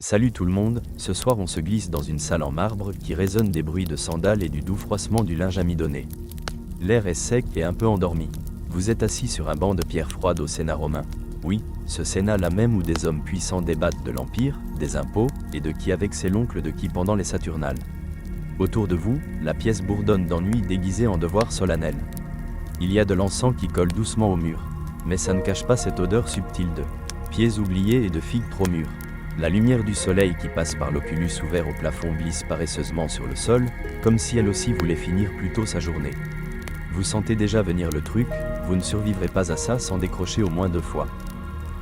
Salut tout le monde, ce soir on se glisse dans une salle en marbre qui résonne des bruits de sandales et du doux froissement du linge amidonné. L'air est sec et un peu endormi. Vous êtes assis sur un banc de pierre froide au Sénat romain. Oui, ce Sénat là même où des hommes puissants débattent de l'Empire, des impôts, et de qui avec c'est l'oncle de qui pendant les Saturnales. Autour de vous, la pièce bourdonne d'ennui déguisée en devoir solennel. Il y a de l'encens qui colle doucement au mur, mais ça ne cache pas cette odeur subtile de pieds oubliés et de figues trop mûres. La lumière du soleil qui passe par l'oculus ouvert au plafond glisse paresseusement sur le sol, comme si elle aussi voulait finir plus tôt sa journée. Vous sentez déjà venir le truc, vous ne survivrez pas à ça sans décrocher au moins 2 fois.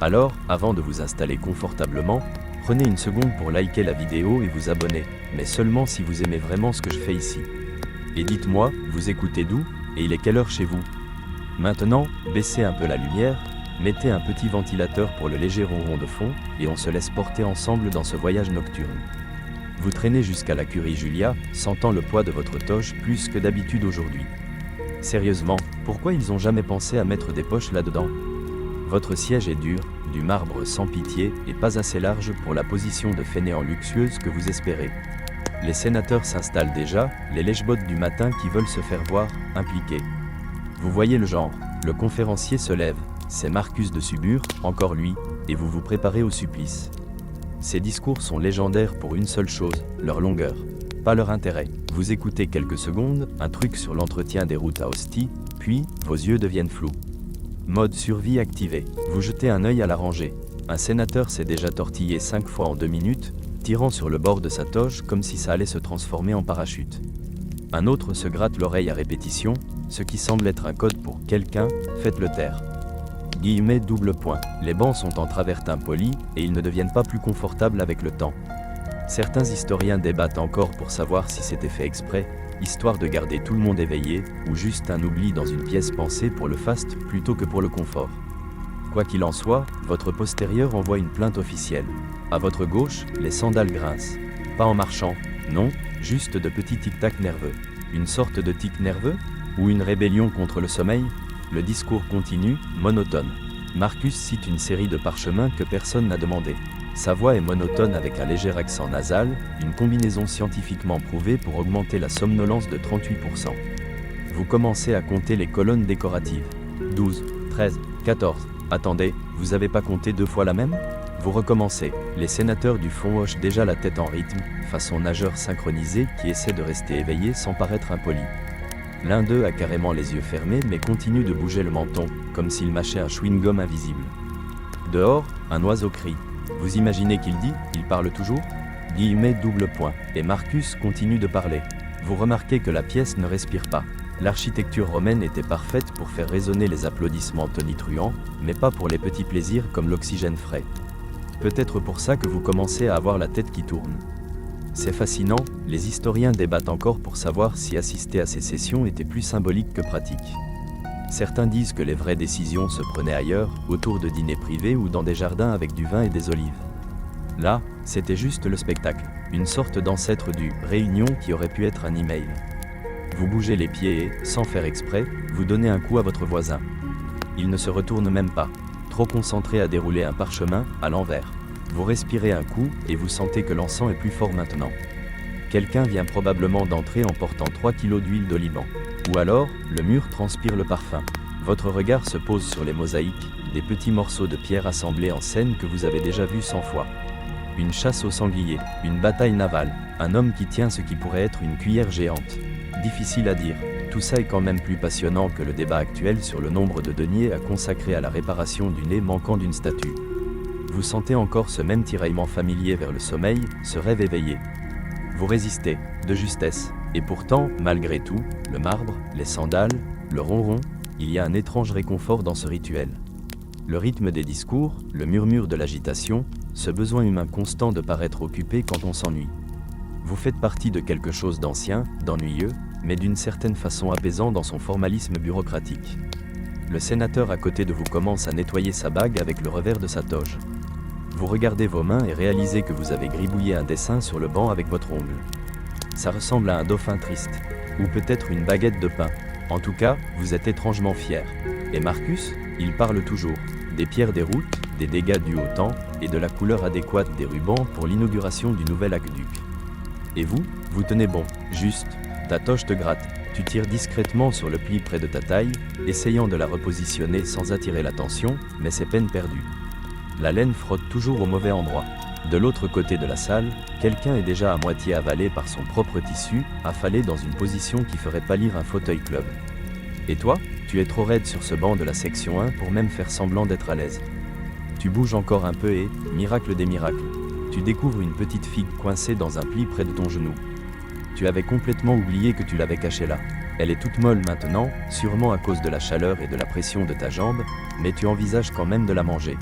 Alors, avant de vous installer confortablement, prenez une seconde pour liker la vidéo et vous abonner, mais seulement si vous aimez vraiment ce que je fais ici. Et dites-moi, vous écoutez d'où, et il est quelle heure chez vous? Maintenant, baissez un peu la lumière, mettez un petit ventilateur pour le léger ronron de fond, et on se laisse porter ensemble dans ce voyage nocturne. Vous traînez jusqu'à la Curie Julia, sentant le poids de votre toge plus que d'habitude aujourd'hui. Sérieusement, pourquoi ils ont jamais pensé à mettre des poches là-dedans? Votre siège est dur, du marbre sans pitié, et pas assez large pour la position de fainéant luxueuse que vous espérez. Les sénateurs s'installent déjà, les lèche-bottes du matin qui veulent se faire voir, impliqués. Vous voyez le genre, le conférencier se lève. C'est Marcus de Subur, encore lui, et vous vous préparez au supplice. Ces discours sont légendaires pour une seule chose, leur longueur, pas leur intérêt. Vous écoutez quelques secondes, un truc sur l'entretien des routes à Ostie, puis, vos yeux deviennent flous. Mode survie activé, vous jetez un œil à la rangée. Un sénateur s'est déjà tortillé 5 fois en 2 minutes, tirant sur le bord de sa toge comme si ça allait se transformer en parachute. Un autre se gratte l'oreille à répétition, ce qui semble être un code pour quelqu'un, faites-le taire. Guillemets double point. Les bancs sont en travertin poli, et ils ne deviennent pas plus confortables avec le temps. Certains historiens débattent encore pour savoir si c'était fait exprès, histoire de garder tout le monde éveillé, ou juste un oubli dans une pièce pensée pour le faste plutôt que pour le confort. Quoi qu'il en soit, votre postérieur envoie une plainte officielle. À votre gauche, les sandales grincent. Pas en marchant, non, juste de petits tic-tac nerveux. Une sorte de tic nerveux? Ou une rébellion contre le sommeil? Le discours continue, monotone. Marcus cite une série de parchemins que personne n'a demandé. Sa voix est monotone avec un léger accent nasal, une combinaison scientifiquement prouvée pour augmenter la somnolence de 38%. Vous commencez à compter les colonnes décoratives. 12, 13, 14. Attendez, vous avez pas compté 2 fois la même? Vous recommencez. Les sénateurs du fond hochent déjà la tête en rythme, façon nageur synchronisé qui essaie de rester éveillé sans paraître impoli. L'un d'eux a carrément les yeux fermés mais continue de bouger le menton, comme s'il mâchait un chewing-gum invisible. Dehors, un oiseau crie. Vous imaginez qu'il dit, il parle toujours? Guillemets double point. Et Marcus continue de parler. Vous remarquez que la pièce ne respire pas. L'architecture romaine était parfaite pour faire résonner les applaudissements tonitruants, mais pas pour les petits plaisirs comme l'oxygène frais. Peut-être pour ça que vous commencez à avoir la tête qui tourne. C'est fascinant, les historiens débattent encore pour savoir si assister à ces sessions était plus symbolique que pratique. Certains disent que les vraies décisions se prenaient ailleurs, autour de dîners privés ou dans des jardins avec du vin et des olives. Là, c'était juste le spectacle, une sorte d'ancêtre du « réunion » qui aurait pu être un email. Vous bougez les pieds et, sans faire exprès, vous donnez un coup à votre voisin. Il ne se retourne même pas, trop concentré à dérouler un parchemin, à l'envers. Vous respirez un coup, et vous sentez que l'encens est plus fort maintenant. Quelqu'un vient probablement d'entrer en portant 3 kilos d'huile d'oliban. Ou alors, le mur transpire le parfum. Votre regard se pose sur les mosaïques, des petits morceaux de pierre assemblés en scène que vous avez déjà vus 100 fois. Une chasse au sanglier, une bataille navale, un homme qui tient ce qui pourrait être une cuillère géante. Difficile à dire, tout ça est quand même plus passionnant que le débat actuel sur le nombre de deniers à consacrer à la réparation du nez manquant d'une statue. Vous sentez encore ce même tiraillement familier vers le sommeil, ce rêve éveillé. Vous résistez, de justesse, et pourtant, malgré tout, le marbre, les sandales, le ronron, il y a un étrange réconfort dans ce rituel. Le rythme des discours, le murmure de l'agitation, ce besoin humain constant de paraître occupé quand on s'ennuie. Vous faites partie de quelque chose d'ancien, d'ennuyeux, mais d'une certaine façon apaisant dans son formalisme bureaucratique. Le sénateur à côté de vous commence à nettoyer sa bague avec le revers de sa toge. Vous regardez vos mains et réalisez que vous avez gribouillé un dessin sur le banc avec votre ongle. Ça ressemble à un dauphin triste, ou peut-être une baguette de pain. En tout cas, vous êtes étrangement fier. Et Marcus, il parle toujours. Des pierres des routes, des dégâts dus au temps, et de la couleur adéquate des rubans pour l'inauguration du nouvel aqueduc. Et vous, vous tenez bon, juste, ta toge te gratte, tu tires discrètement sur le pli près de ta taille, essayant de la repositionner sans attirer l'attention, mais c'est peine perdue. La laine frotte toujours au mauvais endroit. De l'autre côté de la salle, quelqu'un est déjà à moitié avalé par son propre tissu, affalé dans une position qui ferait pâlir un fauteuil club. Et toi, tu es trop raide sur ce banc de la section 1 pour même faire semblant d'être à l'aise. Tu bouges encore un peu et, miracle des miracles, tu découvres une petite figue coincée dans un pli près de ton genou. Tu avais complètement oublié que tu l'avais cachée là. Elle est toute molle maintenant, sûrement à cause de la chaleur et de la pression de ta jambe, mais tu envisages quand même de la manger.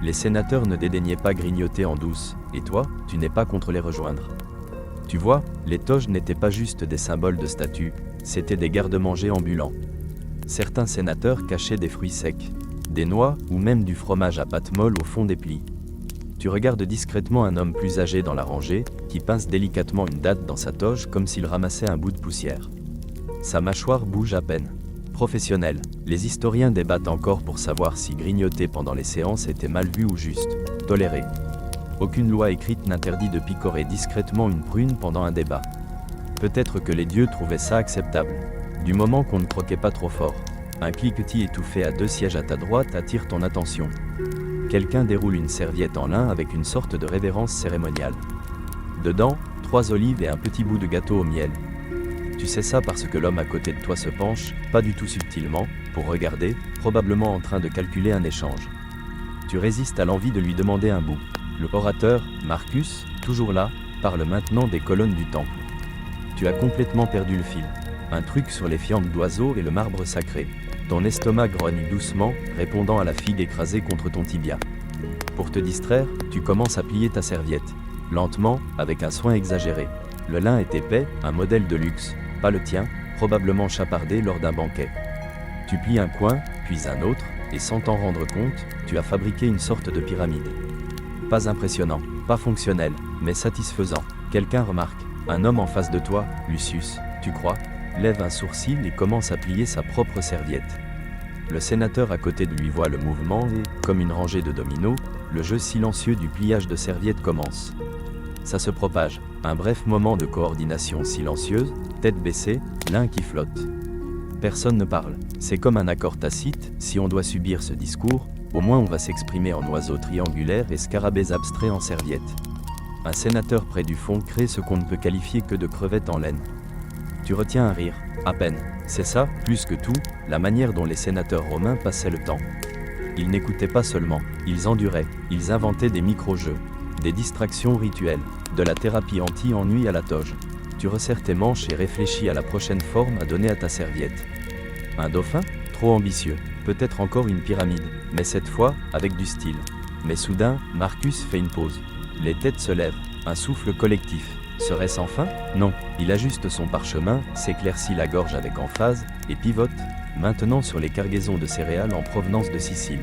Les sénateurs ne dédaignaient pas grignoter en douce, et toi, tu n'es pas contre les rejoindre. Tu vois, les toges n'étaient pas juste des symboles de statut, c'étaient des garde-manger ambulants. Certains sénateurs cachaient des fruits secs, des noix ou même du fromage à pâte molle au fond des plis. Tu regardes discrètement un homme plus âgé dans la rangée, qui pince délicatement une datte dans sa toge comme s'il ramassait un bout de poussière. Sa mâchoire bouge à peine. Professionnel, les historiens débattent encore pour savoir si grignoter pendant les séances était mal vu ou juste toléré. Aucune loi écrite n'interdit de picorer discrètement une prune pendant un débat. Peut-être que les dieux trouvaient ça acceptable, du moment qu'on ne croquait pas trop fort. Un cliquetis étouffé à 2 sièges à ta droite attire ton attention. Quelqu'un déroule une serviette en lin avec une sorte de révérence cérémoniale. Dedans, 3 olives et un petit bout de gâteau au miel. Tu sais ça parce que l'homme à côté de toi se penche, pas du tout subtilement, pour regarder, probablement en train de calculer un échange. Tu résistes à l'envie de lui demander un bout. Le orateur, Marcus, toujours là, parle maintenant des colonnes du temple. Tu as complètement perdu le fil. Un truc sur les fientes d'oiseaux et le marbre sacré. Ton estomac grogne doucement, répondant à la figue écrasée contre ton tibia. Pour te distraire, tu commences à plier ta serviette. Lentement, avec un soin exagéré. Le lin est épais, un modèle de luxe, pas le tien, probablement chapardé lors d'un banquet. Tu plies un coin, puis un autre, et sans t'en rendre compte, tu as fabriqué une sorte de pyramide. Pas impressionnant, pas fonctionnel, mais satisfaisant. Quelqu'un remarque, un homme en face de toi, Lucius, tu crois, lève un sourcil et commence à plier sa propre serviette. Le sénateur à côté de lui voit le mouvement et, comme une rangée de dominos, le jeu silencieux du pliage de serviette commence. Ça se propage, un bref moment de coordination silencieuse, tête baissée, l'un qui flotte. Personne ne parle, c'est comme un accord tacite, si on doit subir ce discours, au moins on va s'exprimer en oiseau triangulaire et scarabées abstraits en serviette. Un sénateur près du fond crée ce qu'on ne peut qualifier que de crevette en laine. Tu retiens un rire, à peine. C'est ça, plus que tout, la manière dont les sénateurs romains passaient le temps. Ils n'écoutaient pas seulement, ils enduraient, ils inventaient des micro-jeux, des distractions rituelles, de la thérapie anti-ennui à la toge. Tu resserres tes manches et réfléchis à la prochaine forme à donner à ta serviette. Un dauphin? Trop ambitieux. Peut-être encore une pyramide, mais cette fois, avec du style. Mais soudain, Marcus fait une pause. Les têtes se lèvent, un souffle collectif. Serait-ce enfin? Non, il ajuste son parchemin, s'éclaircit la gorge avec emphase, et pivote, maintenant sur les cargaisons de céréales en provenance de Sicile.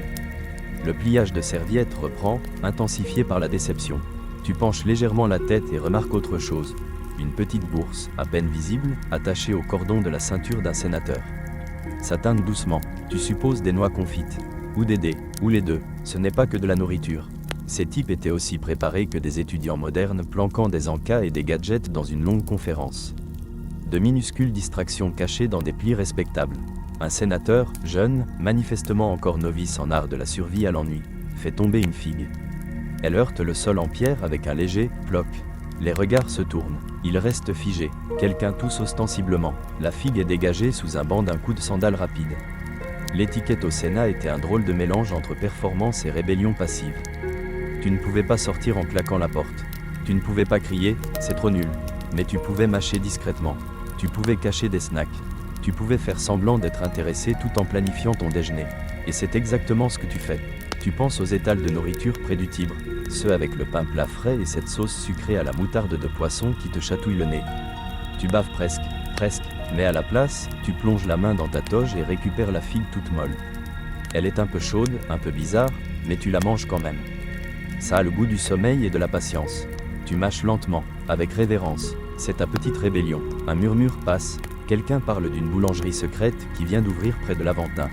Le pliage de serviette reprend, intensifié par la déception. Tu penches légèrement la tête et remarques autre chose. Une petite bourse, à peine visible, attachée au cordon de la ceinture d'un sénateur. Ça teinte doucement, tu supposes des noix confites, ou des dés, ou les deux, ce n'est pas que de la nourriture. Ces types étaient aussi préparés que des étudiants modernes planquant des encas et des gadgets dans une longue conférence. De minuscules distractions cachées dans des plis respectables. Un sénateur, jeune, manifestement encore novice en art de la survie à l'ennui, fait tomber une figue. Elle heurte le sol en pierre avec un léger « ploc ». Les regards se tournent, ils restent figés, quelqu'un tousse ostensiblement, la figue est dégagée sous un banc d'un coup de sandale rapide. L'étiquette au Sénat était un drôle de mélange entre performance et rébellion passive. Tu ne pouvais pas sortir en claquant la porte. Tu ne pouvais pas crier, c'est trop nul. Mais tu pouvais mâcher discrètement. Tu pouvais cacher des snacks. Tu pouvais faire semblant d'être intéressé tout en planifiant ton déjeuner. Et c'est exactement ce que tu fais. Tu penses aux étals de nourriture près du Tibre, ceux avec le pain plat frais et cette sauce sucrée à la moutarde de poisson qui te chatouille le nez. Tu baves presque, mais à la place, tu plonges la main dans ta toge et récupères la figue toute molle. Elle est un peu chaude, un peu bizarre, mais tu la manges quand même. Ça a le goût du sommeil et de la patience. Tu mâches lentement, avec révérence. C'est ta petite rébellion. Un murmure passe. Quelqu'un parle d'une boulangerie secrète qui vient d'ouvrir près de l'Aventin.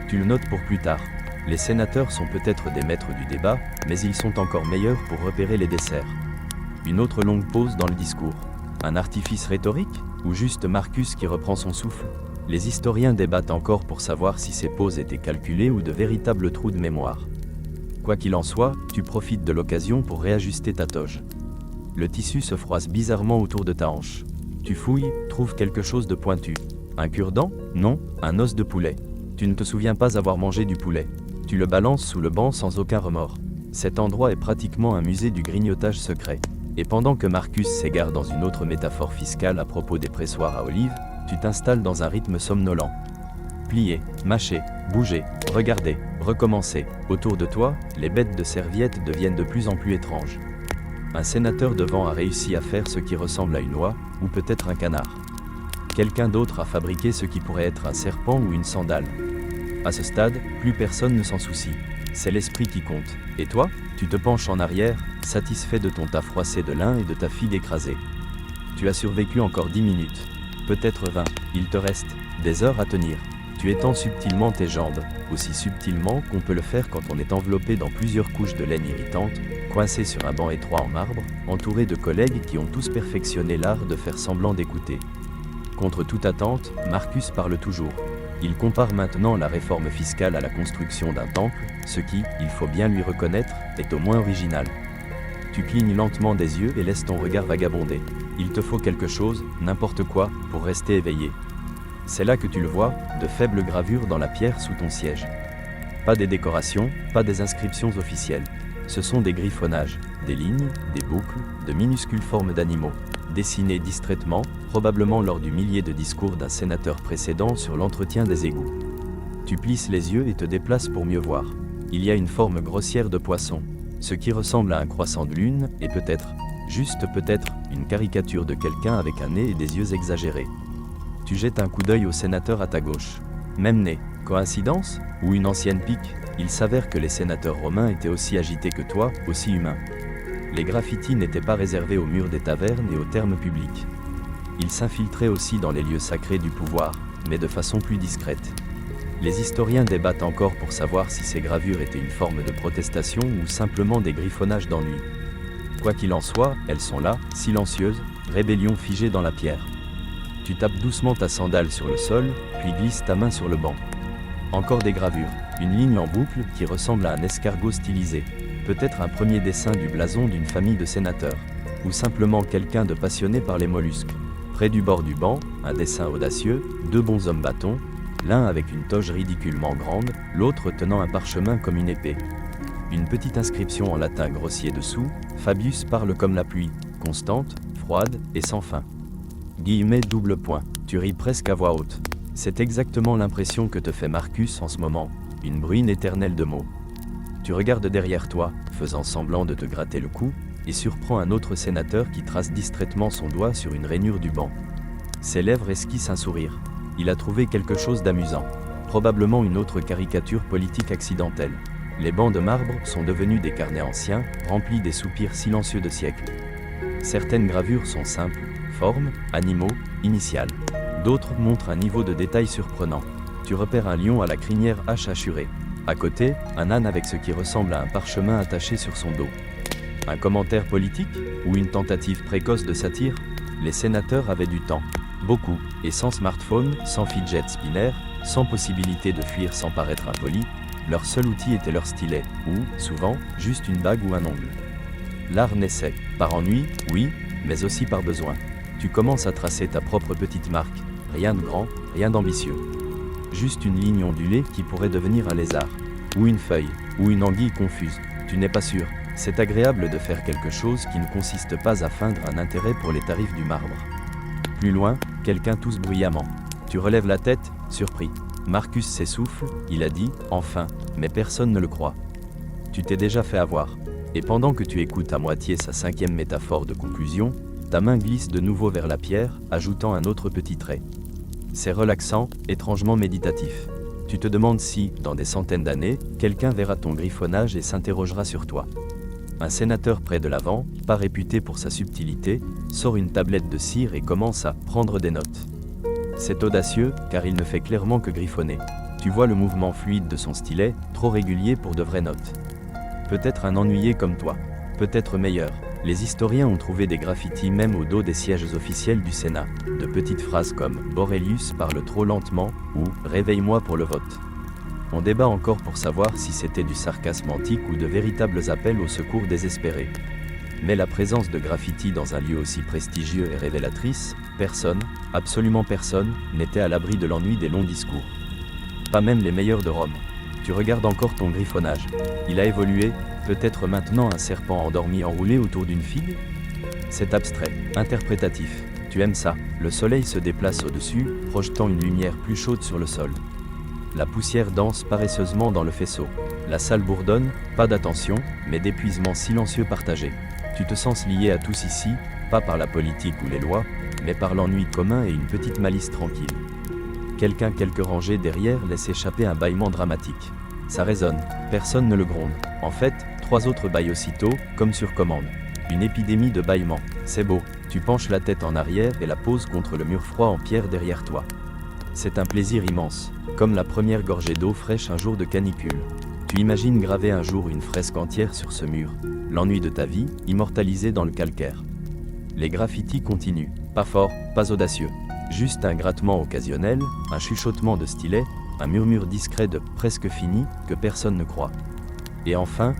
Tu le notes pour plus tard. Les sénateurs sont peut-être des maîtres du débat, mais ils sont encore meilleurs pour repérer les desserts. Une autre longue pause dans le discours. Un artifice rhétorique, ou juste Marcus qui reprend son souffle? Les historiens débattent encore pour savoir si ces pauses étaient calculées ou de véritables trous de mémoire. Quoi qu'il en soit, tu profites de l'occasion pour réajuster ta toge. Le tissu se froisse bizarrement autour de ta hanche. Tu fouilles, trouves quelque chose de pointu. Un cure-dent? Non, un os de poulet. Tu ne te souviens pas avoir mangé du poulet. Tu le balances sous le banc sans aucun remords. Cet endroit est pratiquement un musée du grignotage secret. Et pendant que Marcus s'égare dans une autre métaphore fiscale à propos des pressoirs à olives, tu t'installes dans un rythme somnolent. Plier, mâcher, bouger, regarder, recommencer. Autour de toi, les bêtes de serviettes deviennent de plus en plus étranges. Un sénateur devant a réussi à faire ce qui ressemble à une oie, ou peut-être un canard. Quelqu'un d'autre a fabriqué ce qui pourrait être un serpent ou une sandale. À ce stade, plus personne ne s'en soucie. C'est l'esprit qui compte. Et toi, tu te penches en arrière, satisfait de ton tas froissé de lin et de ta figue écrasée. Tu as survécu encore 10 minutes. Peut-être 20. Il te reste des heures à tenir. Tu étends subtilement tes jambes, aussi subtilement qu'on peut le faire quand on est enveloppé dans plusieurs couches de laine irritante, coincé sur un banc étroit en marbre, entouré de collègues qui ont tous perfectionné l'art de faire semblant d'écouter. Contre toute attente, Marcus parle toujours. Il compare maintenant la réforme fiscale à la construction d'un temple, ce qui, il faut bien lui reconnaître, est au moins original. Tu clignes lentement des yeux et laisses ton regard vagabonder. Il te faut quelque chose, n'importe quoi, pour rester éveillé. C'est là que tu le vois, de faibles gravures dans la pierre sous ton siège. Pas des décorations, pas des inscriptions officielles. Ce sont des griffonnages, des lignes, des boucles, de minuscules formes d'animaux, dessinées distraitement, probablement lors du millier de discours d'un sénateur précédent sur l'entretien des égouts. Tu plisses les yeux et te déplaces pour mieux voir. Il y a une forme grossière de poisson, ce qui ressemble à un croissant de lune, et peut-être, juste peut-être, une caricature de quelqu'un avec un nez et des yeux exagérés. Tu jettes un coup d'œil au sénateur à ta gauche. Même nez. Coïncidence? Ou une ancienne pique? Il s'avère que les sénateurs romains étaient aussi agités que toi, aussi humains. Les graffitis n'étaient pas réservés aux murs des tavernes et aux termes publics. Ils s'infiltraient aussi dans les lieux sacrés du pouvoir, mais de façon plus discrète. Les historiens débattent encore pour savoir si ces gravures étaient une forme de protestation ou simplement des griffonnages d'ennui. Quoi qu'il en soit, elles sont là, silencieuses, rébellion figée dans la pierre. Tu tapes doucement ta sandale sur le sol, puis glisses ta main sur le banc. Encore des gravures, une ligne en boucle qui ressemble à un escargot stylisé, peut-être un premier dessin du blason d'une famille de sénateurs, ou simplement quelqu'un de passionné par les mollusques. Près du bord du banc, un dessin audacieux, deux bonshommes bâtons, l'un avec une toge ridiculement grande, l'autre tenant un parchemin comme une épée. Une petite inscription en latin grossier dessous, Fabius parle comme la pluie, constante, froide et sans fin. Guillemets double point, tu ris presque à voix haute. C'est exactement l'impression que te fait Marcus en ce moment, une bruine éternelle de mots. Tu regardes derrière toi, faisant semblant de te gratter le cou, et surprends un autre sénateur qui trace distraitement son doigt sur une rainure du banc. Ses lèvres esquissent un sourire. Il a trouvé quelque chose d'amusant. Probablement une autre caricature politique accidentelle. Les bancs de marbre sont devenus des carnets anciens, remplis des soupirs silencieux de siècles. Certaines gravures sont simples, formes, animaux, initiales. D'autres montrent un niveau de détail surprenant. Tu repères un lion à la crinière hachurée. À côté, un âne avec ce qui ressemble à un parchemin attaché sur son dos. Un commentaire politique? Ou une tentative précoce de satire? Les sénateurs avaient du temps. Beaucoup, et sans smartphone, sans fidget spinner, sans possibilité de fuir sans paraître impoli, leur seul outil était leur stylet, ou, souvent, juste une bague ou un ongle. L'art naissait, par ennui, oui, mais aussi par besoin. Tu commences à tracer ta propre petite marque, rien de grand, rien d'ambitieux. Juste une ligne ondulée qui pourrait devenir un lézard, ou une feuille, ou une anguille confuse, tu n'es pas sûr. C'est agréable de faire quelque chose qui ne consiste pas à feindre un intérêt pour les tarifs du marbre. Plus loin, quelqu'un tousse bruyamment. Tu relèves la tête, surpris. Marcus s'essouffle, il a dit, enfin, mais personne ne le croit. Tu t'es déjà fait avoir. Et pendant que tu écoutes à moitié sa 5e métaphore de conclusion, ta main glisse de nouveau vers la pierre, ajoutant un autre petit trait. C'est relaxant, étrangement méditatif. Tu te demandes si, dans des centaines d'années, quelqu'un verra ton griffonnage et s'interrogera sur toi. Un sénateur près de l'avant, pas réputé pour sa subtilité, sort une tablette de cire et commence à prendre des notes. C'est audacieux, car il ne fait clairement que griffonner. Tu vois le mouvement fluide de son stylet, trop régulier pour de vraies notes. Peut-être un ennuyé comme toi. Peut-être meilleur. Les historiens ont trouvé des graffitis même au dos des sièges officiels du Sénat. De petites phrases comme « Borelius parle trop lentement » ou « Réveille-moi pour le vote ». On débat encore pour savoir si c'était du sarcasme antique ou de véritables appels au secours désespérés. Mais la présence de graffitis dans un lieu aussi prestigieux est révélatrice. Personne, absolument personne, n'était à l'abri de l'ennui des longs discours. Pas même les meilleurs de Rome. Tu regardes encore ton griffonnage. Il a évolué, peut-être maintenant un serpent endormi enroulé autour d'une figue? C'est abstrait, interprétatif. Tu aimes ça. Le soleil se déplace au-dessus, projetant une lumière plus chaude sur le sol. La poussière danse paresseusement dans le faisceau. La salle bourdonne, pas d'attention, mais d'épuisement silencieux partagé. Tu te sens lié à tous ici, pas par la politique ou les lois, mais par l'ennui commun et une petite malice tranquille. Quelqu'un quelques rangées derrière laisse échapper un bâillement dramatique. Ça résonne, personne ne le gronde. En fait, 3 autres bâillent aussitôt, comme sur commande. Une épidémie de bâillements. C'est beau, tu penches la tête en arrière et la poses contre le mur froid en pierre derrière toi. C'est un plaisir immense, comme la première gorgée d'eau fraîche un jour de canicule. Tu imagines graver un jour une fresque entière sur ce mur, l'ennui de ta vie, immortalisé dans le calcaire. Les graffitis continuent, pas fort, pas audacieux. Juste un grattement occasionnel, un chuchotement de stylet, un murmure discret de « presque fini » que personne ne croit. Et enfin,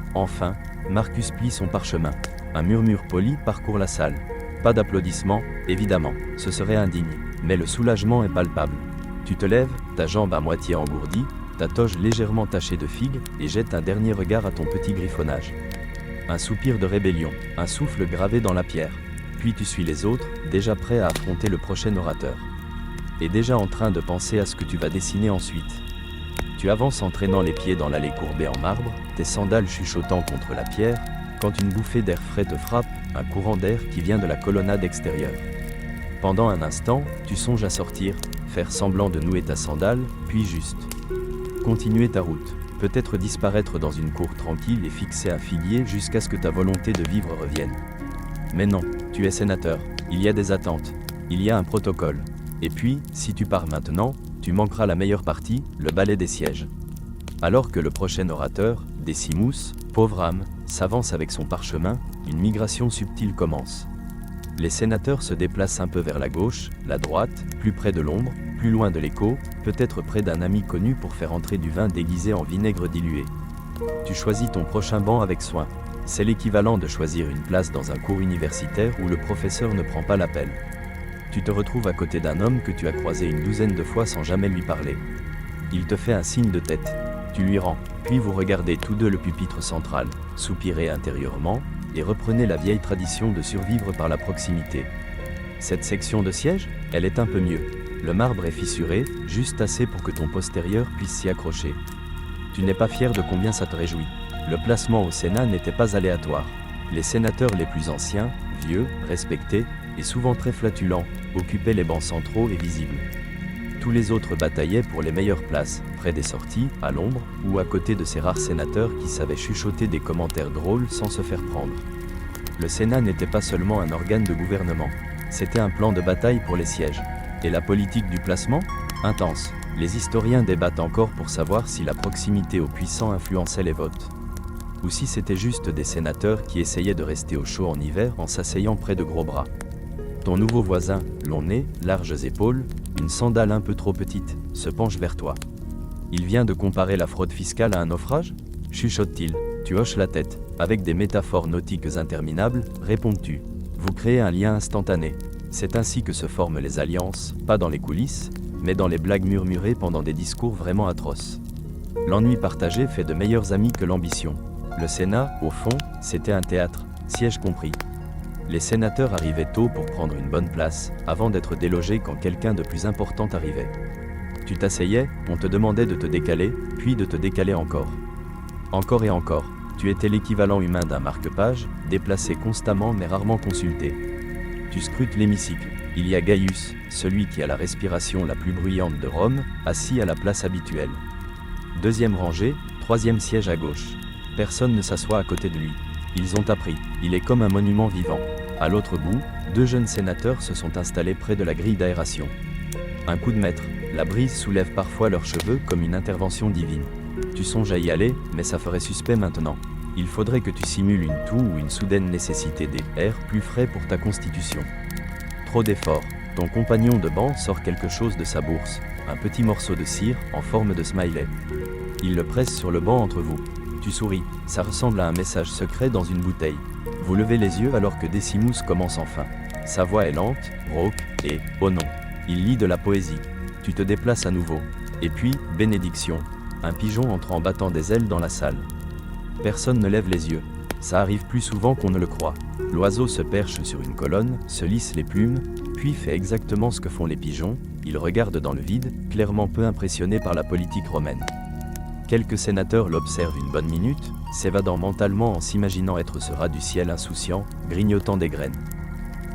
Marcus plie son parchemin. Un murmure poli parcourt la salle. Pas d'applaudissements, évidemment, ce serait indigne, mais le soulagement est palpable. Tu te lèves, ta jambe à moitié engourdie, ta toge légèrement tachée de figues, et jettes un dernier regard à ton petit griffonnage. Un soupir de rébellion, un souffle gravé dans la pierre. Puis tu suis les autres, déjà prêt à affronter le prochain orateur. Et déjà en train de penser à ce que tu vas dessiner ensuite. Tu avances en traînant les pieds dans l'allée courbée en marbre, tes sandales chuchotant contre la pierre, quand une bouffée d'air frais te frappe, un courant d'air qui vient de la colonnade extérieure. Pendant un instant, tu songes à sortir, faire semblant de nouer ta sandale, puis juste continuer ta route, peut-être disparaître dans une cour tranquille et fixer un figuier jusqu'à ce que ta volonté de vivre revienne. Mais non, tu es sénateur, il y a des attentes, il y a un protocole. Et puis, si tu pars maintenant, tu manqueras la meilleure partie, le balai des sièges. Alors que le prochain orateur, Decimus, pauvre âme, s'avance avec son parchemin, une migration subtile commence. Les sénateurs se déplacent un peu vers la gauche, la droite, plus près de l'ombre, plus loin de l'écho, peut-être près d'un ami connu pour faire entrer du vin déguisé en vinaigre dilué. Tu choisis ton prochain banc avec soin. C'est l'équivalent de choisir une place dans un cours universitaire où le professeur ne prend pas l'appel. Tu te retrouves à côté d'un homme que tu as croisé une douzaine de fois sans jamais lui parler. Il te fait un signe de tête. Tu lui rends, puis vous regardez tous deux le pupitre central, soupirez intérieurement, et reprenez la vieille tradition de survivre par la proximité. Cette section de siège, elle est un peu mieux. Le marbre est fissuré, juste assez pour que ton postérieur puisse s'y accrocher. Tu n'es pas fier de combien ça te réjouit. Le placement au Sénat n'était pas aléatoire. Les sénateurs les plus anciens, vieux, respectés, et souvent très flatulents, occupaient les bancs centraux et visibles. Tous les autres bataillaient pour les meilleures places, près des sorties, à l'ombre, ou à côté de ces rares sénateurs qui savaient chuchoter des commentaires drôles sans se faire prendre. Le Sénat n'était pas seulement un organe de gouvernement, c'était un plan de bataille pour les sièges. Et la politique du placement? Intense. Les historiens débattent encore pour savoir si la proximité aux puissants influençait les votes. Ou si c'était juste des sénateurs qui essayaient de rester au chaud en hiver en s'asseyant près de gros bras. Ton nouveau voisin, long nez, larges épaules, une sandale un peu trop petite, se penche vers toi. Il vient de comparer la fraude fiscale à un naufrage? Chuchote-t-il. Tu hoches la tête. Avec des métaphores nautiques interminables, réponds-tu. Vous créez un lien instantané. C'est ainsi que se forment les alliances, pas dans les coulisses, mais dans les blagues murmurées pendant des discours vraiment atroces. L'ennui partagé fait de meilleurs amis que l'ambition. Le Sénat, au fond, c'était un théâtre, siège compris. Les sénateurs arrivaient tôt pour prendre une bonne place, avant d'être délogés quand quelqu'un de plus important arrivait. Tu t'asseyais, on te demandait de te décaler, puis de te décaler encore. Encore et encore, tu étais l'équivalent humain d'un marque-page, déplacé constamment mais rarement consulté. Tu scrutes l'hémicycle. Il y a Gaius, celui qui a la respiration la plus bruyante de Rome, assis à la place habituelle. Deuxième rangée, troisième siège à gauche. Personne ne s'assoit à côté de lui. Ils ont appris. Il est comme un monument vivant. À l'autre bout, 2 jeunes sénateurs se sont installés près de la grille d'aération. Un coup de maître. La brise soulève parfois leurs cheveux comme une intervention divine. Tu songes à y aller, mais ça ferait suspect maintenant. Il faudrait que tu simules une toux ou une soudaine nécessité d'air plus frais pour ta constitution. Trop d'efforts. Ton compagnon de banc sort quelque chose de sa bourse, un petit morceau de cire en forme de smiley. Il le presse sur le banc entre vous. Tu souris, ça ressemble à un message secret dans une bouteille. Vous levez les yeux alors que Décimus commence enfin. Sa voix est lente, rauque, et, oh non, il lit de la poésie. Tu te déplaces à nouveau. Et puis, bénédiction. Un pigeon entre en battant des ailes dans la salle. Personne ne lève les yeux. Ça arrive plus souvent qu'on ne le croit. L'oiseau se perche sur une colonne, se lisse les plumes, puis fait exactement ce que font les pigeons, il regarde dans le vide, clairement peu impressionné par la politique romaine. Quelques sénateurs l'observent une bonne minute, s'évadant mentalement en s'imaginant être ce rat du ciel insouciant, grignotant des graines.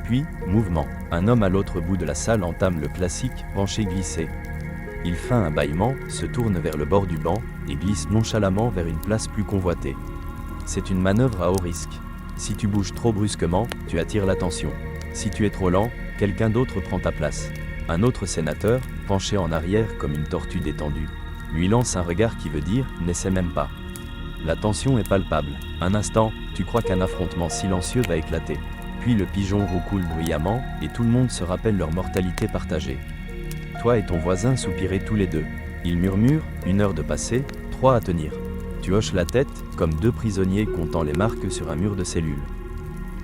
Puis, mouvement. Un homme à l'autre bout de la salle entame le classique « penché glissé ». Il feint un bâillement, se tourne vers le bord du banc, et glisse nonchalamment vers une place plus convoitée. C'est une manœuvre à haut risque. Si tu bouges trop brusquement, tu attires l'attention. Si tu es trop lent, quelqu'un d'autre prend ta place. Un autre sénateur, penché en arrière comme une tortue détendue, lui lance un regard qui veut dire « n'essaie même pas ». La tension est palpable. Un instant, tu crois qu'un affrontement silencieux va éclater. Puis le pigeon roucoule bruyamment, et tout le monde se rappelle leur mortalité partagée. Toi et ton voisin soupirez tous les deux. Ils murmurent, 1 heure de passé, 3 à tenir. Tu hoches la tête, comme 2 prisonniers comptant les marques sur un mur de cellules.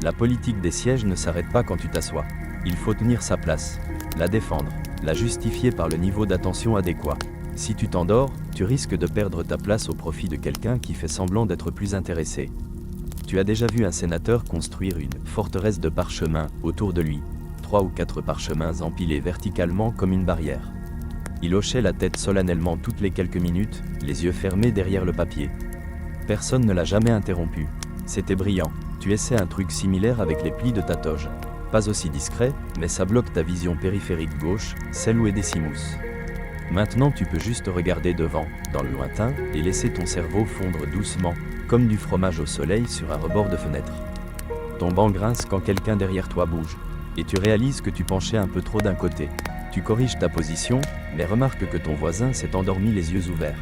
La politique des sièges ne s'arrête pas quand tu t'assois. Il faut tenir sa place, la défendre, la justifier par le niveau d'attention adéquat. Si tu t'endors, tu risques de perdre ta place au profit de quelqu'un qui fait semblant d'être plus intéressé. Tu as déjà vu un sénateur construire une forteresse de parchemins autour de lui, 3 ou 4 parchemins empilés verticalement comme une barrière. Il hochait la tête solennellement toutes les quelques minutes, les yeux fermés derrière le papier. Personne ne l'a jamais interrompu. C'était brillant. Tu essaies un truc similaire avec les plis de ta toge. Pas aussi discret, mais ça bloque ta vision périphérique gauche, celle où est Décimus. Maintenant tu peux juste regarder devant, dans le lointain, et laisser ton cerveau fondre doucement, comme du fromage au soleil sur un rebord de fenêtre. Ton banc grince quand quelqu'un derrière toi bouge, et tu réalises que tu penchais un peu trop d'un côté. Tu corriges ta position, mais remarque que ton voisin s'est endormi les yeux ouverts.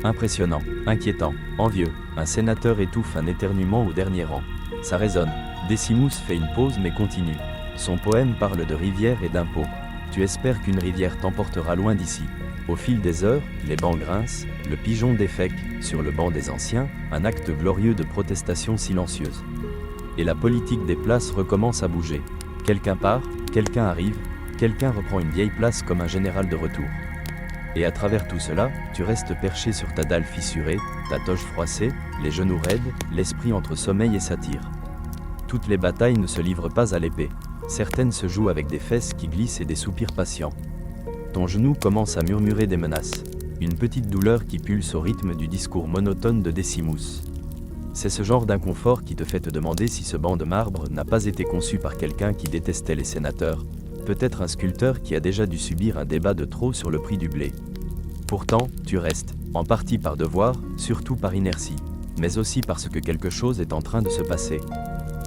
Impressionnant, inquiétant, envieux, un sénateur étouffe un éternuement au dernier rang. Ça résonne. Décimus fait une pause mais continue. Son poème parle de rivière et d'impôts. Tu espères qu'une rivière t'emportera loin d'ici. Au fil des heures, les bancs grincent, le pigeon défèque, sur le banc des anciens, un acte glorieux de protestation silencieuse. Et la politique des places recommence à bouger. Quelqu'un part, quelqu'un arrive, quelqu'un reprend une vieille place comme un général de retour. Et à travers tout cela, tu restes perché sur ta dalle fissurée, ta toge froissée, les genoux raides, l'esprit entre sommeil et satire. Toutes les batailles ne se livrent pas à l'épée. Certaines se jouent avec des fesses qui glissent et des soupirs patients. Ton genou commence à murmurer des menaces. Une petite douleur qui pulse au rythme du discours monotone de Décimus. C'est ce genre d'inconfort qui te fait te demander si ce banc de marbre n'a pas été conçu par quelqu'un qui détestait les sénateurs, peut-être un sculpteur qui a déjà dû subir un débat de trop sur le prix du blé. Pourtant, tu restes, en partie par devoir, surtout par inertie, mais aussi parce que quelque chose est en train de se passer.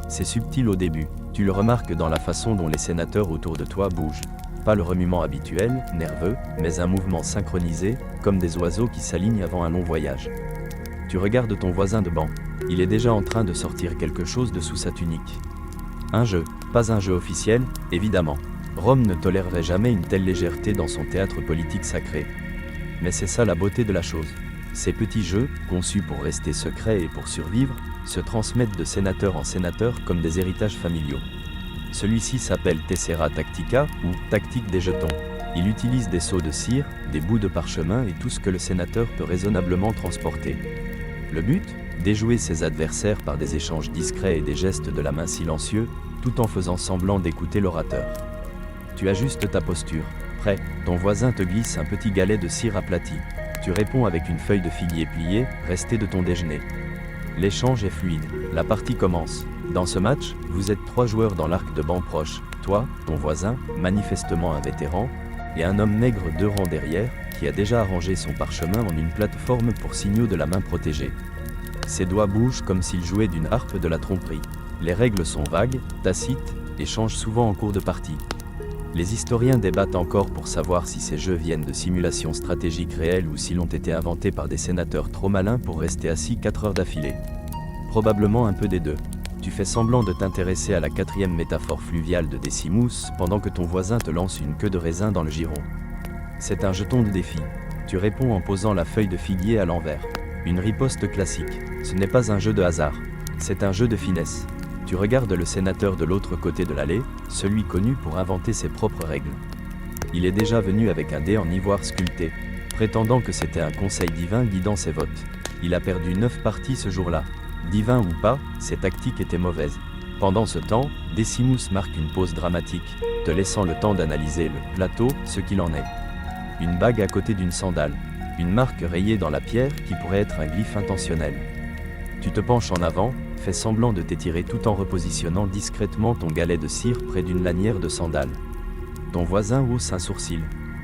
C'est subtil au début, tu le remarques dans la façon dont les sénateurs autour de toi bougent. Pas le remuement habituel, nerveux, mais un mouvement synchronisé, comme des oiseaux qui s'alignent avant un long voyage. Tu regardes ton voisin de banc. Il est déjà en train de sortir quelque chose de sous sa tunique. Un jeu, pas un jeu officiel, évidemment. Rome ne tolérerait jamais une telle légèreté dans son théâtre politique sacré. Mais c'est ça la beauté de la chose. Ces petits jeux, conçus pour rester secrets et pour survivre, se transmettent de sénateur en sénateur comme des héritages familiaux. Celui-ci s'appelle Tessera Tactica, ou tactique des jetons. Il utilise des seaux de cire, des bouts de parchemin et tout ce que le sénateur peut raisonnablement transporter. Le but ? Déjouer ses adversaires par des échanges discrets et des gestes de la main silencieux, tout en faisant semblant d'écouter l'orateur. Tu ajustes ta posture. Prêt, ton voisin te glisse un petit galet de cire aplati. Tu réponds avec une feuille de figuier pliée, restée de ton déjeuner. L'échange est fluide. La partie commence. Dans ce match, vous êtes 3 joueurs dans l'arc de banc proche. Toi, ton voisin, manifestement un vétéran, et un homme maigre 2 rangs derrière, qui a déjà arrangé son parchemin en une plateforme pour signaux de la main protégée. Ses doigts bougent comme s'il jouait d'une harpe de la tromperie. Les règles sont vagues, tacites, et changent souvent en cours de partie. Les historiens débattent encore pour savoir si ces jeux viennent de simulations stratégiques réelles ou s'ils ont été inventés par des sénateurs trop malins pour rester assis 4 heures d'affilée. Probablement un peu des deux. Tu fais semblant de t'intéresser à la 4e métaphore fluviale de Décimus pendant que ton voisin te lance une queue de raisin dans le giron. C'est un jeton de défi. Tu réponds en posant la feuille de figuier à l'envers. Une riposte classique. Ce n'est pas un jeu de hasard. C'est un jeu de finesse. Tu regardes le sénateur de l'autre côté de l'allée, celui connu pour inventer ses propres règles. Il est déjà venu avec un dé en ivoire sculpté, prétendant que c'était un conseil divin guidant ses votes. Il a perdu 9 parties ce jour-là. Divin ou pas, ses tactiques étaient mauvaises. Pendant ce temps, Décimus marque une pause dramatique, te laissant le temps d'analyser le plateau, ce qu'il en est. Une bague à côté d'une sandale. Une marque rayée dans la pierre qui pourrait être un glyphe intentionnel. Tu te penches en avant, fais semblant de t'étirer tout en repositionnant discrètement ton galet de cire près d'une lanière de sandale. Ton voisin hausse un sourcil.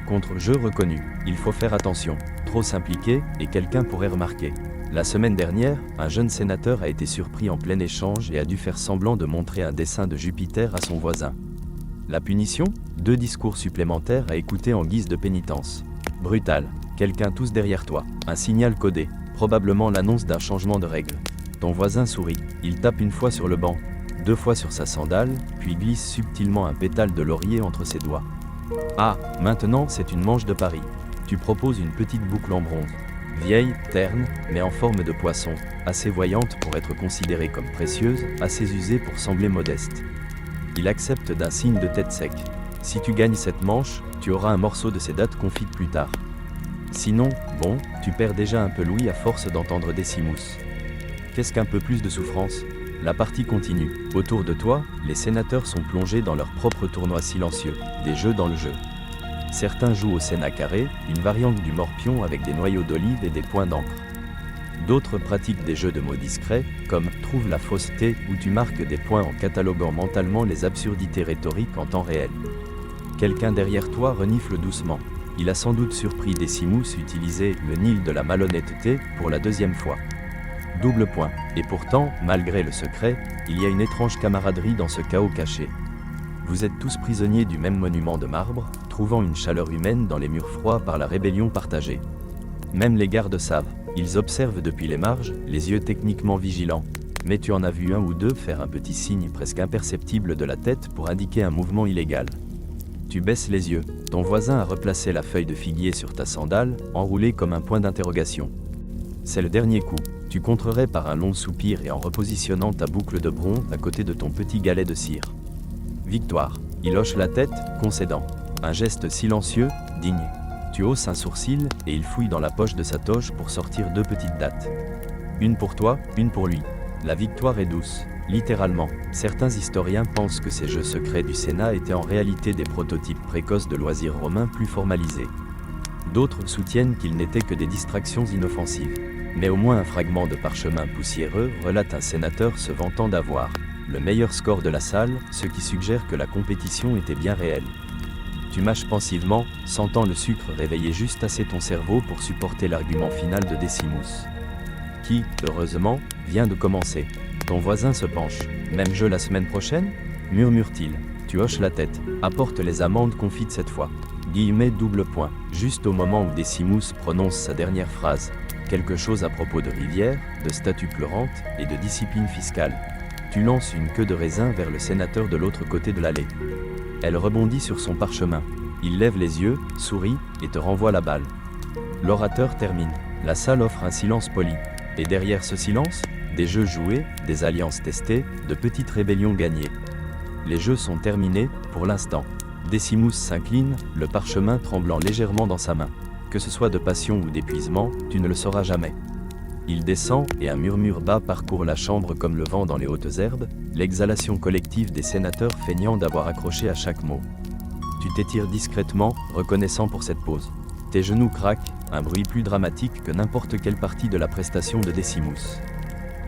Contre-jeu reconnu, il faut faire attention. Trop s'impliquer, et quelqu'un pourrait remarquer. La semaine dernière, un jeune sénateur a été surpris en plein échange et a dû faire semblant de montrer un dessin de Jupiter à son voisin. La punition ? 2 discours supplémentaires à écouter en guise de pénitence. Brutal. Quelqu'un tousse derrière toi. Un signal codé. Probablement l'annonce d'un changement de règle. Ton voisin sourit. Il tape une fois sur le banc, 2 fois sur sa sandale, puis glisse subtilement un pétale de laurier entre ses doigts. Ah, maintenant c'est une manche de Paris. Tu proposes une petite boucle en bronze. Vieille, terne, mais en forme de poisson, assez voyante pour être considérée comme précieuse, assez usée pour sembler modeste. Il accepte d'un signe de tête sec. Si tu gagnes cette manche, tu auras un morceau de ses dattes confites plus tard. Sinon, bon, tu perds déjà un peu l'ouïe à force d'entendre Décimus. Qu'est-ce qu'un peu plus de souffrance ? La partie continue. Autour de toi, les sénateurs sont plongés dans leur propre tournoi silencieux, des jeux dans le jeu. Certains jouent au Sénat carré, une variante du morpion avec des noyaux d'olive et des points d'encre. D'autres pratiquent des jeux de mots discrets, comme « Trouve la fausseté » où tu marques des points en cataloguant mentalement les absurdités rhétoriques en temps réel. Quelqu'un derrière toi renifle doucement. Il a sans doute surpris Décimus utiliser le Nil de la malhonnêteté pour la 2e fois. Double point. Et pourtant, malgré le secret, il y a une étrange camaraderie dans ce chaos caché. Vous êtes tous prisonniers du même monument de marbre, trouvant une chaleur humaine dans les murs froids par la rébellion partagée. Même les gardes savent, ils observent depuis les marges, les yeux techniquement vigilants. Mais tu en as vu un ou deux faire un petit signe presque imperceptible de la tête pour indiquer un mouvement illégal. Tu baisses les yeux, ton voisin a replacé la feuille de figuier sur ta sandale, enroulée comme un point d'interrogation. C'est le dernier coup, tu contrerais par un long soupir et en repositionnant ta boucle de bronze à côté de ton petit galet de cire. Victoire. Il hoche la tête, concédant. Un geste silencieux, digne. Tu hausses un sourcil, et il fouille dans la poche de sa toge pour sortir 2 petites dattes. Une pour toi, une pour lui. La victoire est douce, littéralement. Certains historiens pensent que ces jeux secrets du Sénat étaient en réalité des prototypes précoces de loisirs romains plus formalisés. D'autres soutiennent qu'ils n'étaient que des distractions inoffensives. Mais au moins un fragment de parchemin poussiéreux relate un sénateur se vantant d'avoir le meilleur score de la salle, ce qui suggère que la compétition était bien réelle. Tu mâches pensivement, sentant le sucre réveiller juste assez ton cerveau pour supporter l'argument final de Décimus. Qui, heureusement, vient de commencer. Ton voisin se penche. Même jeu la semaine prochaine ? Murmure-t-il. Tu hoches la tête. Apporte les amandes confites cette fois. Guillemets double point. Juste au moment où Décimus prononce sa dernière phrase. Quelque chose à propos de rivière, de statue pleurante et de discipline fiscale. Tu lances une queue de raisin vers le sénateur de l'autre côté de l'allée. Elle rebondit sur son parchemin. Il lève les yeux, sourit, et te renvoie la balle. L'orateur termine. La salle offre un silence poli. Et derrière ce silence, des jeux joués, des alliances testées, de petites rébellions gagnées. Les jeux sont terminés, pour l'instant. Décimus s'incline, le parchemin tremblant légèrement dans sa main. Que ce soit de passion ou d'épuisement, tu ne le sauras jamais. Il descend, et un murmure bas parcourt la chambre comme le vent dans les hautes herbes, l'exhalation collective des sénateurs feignant d'avoir accroché à chaque mot. Tu t'étires discrètement, reconnaissant pour cette pause. Tes genoux craquent, un bruit plus dramatique que n'importe quelle partie de la prestation de Décimus.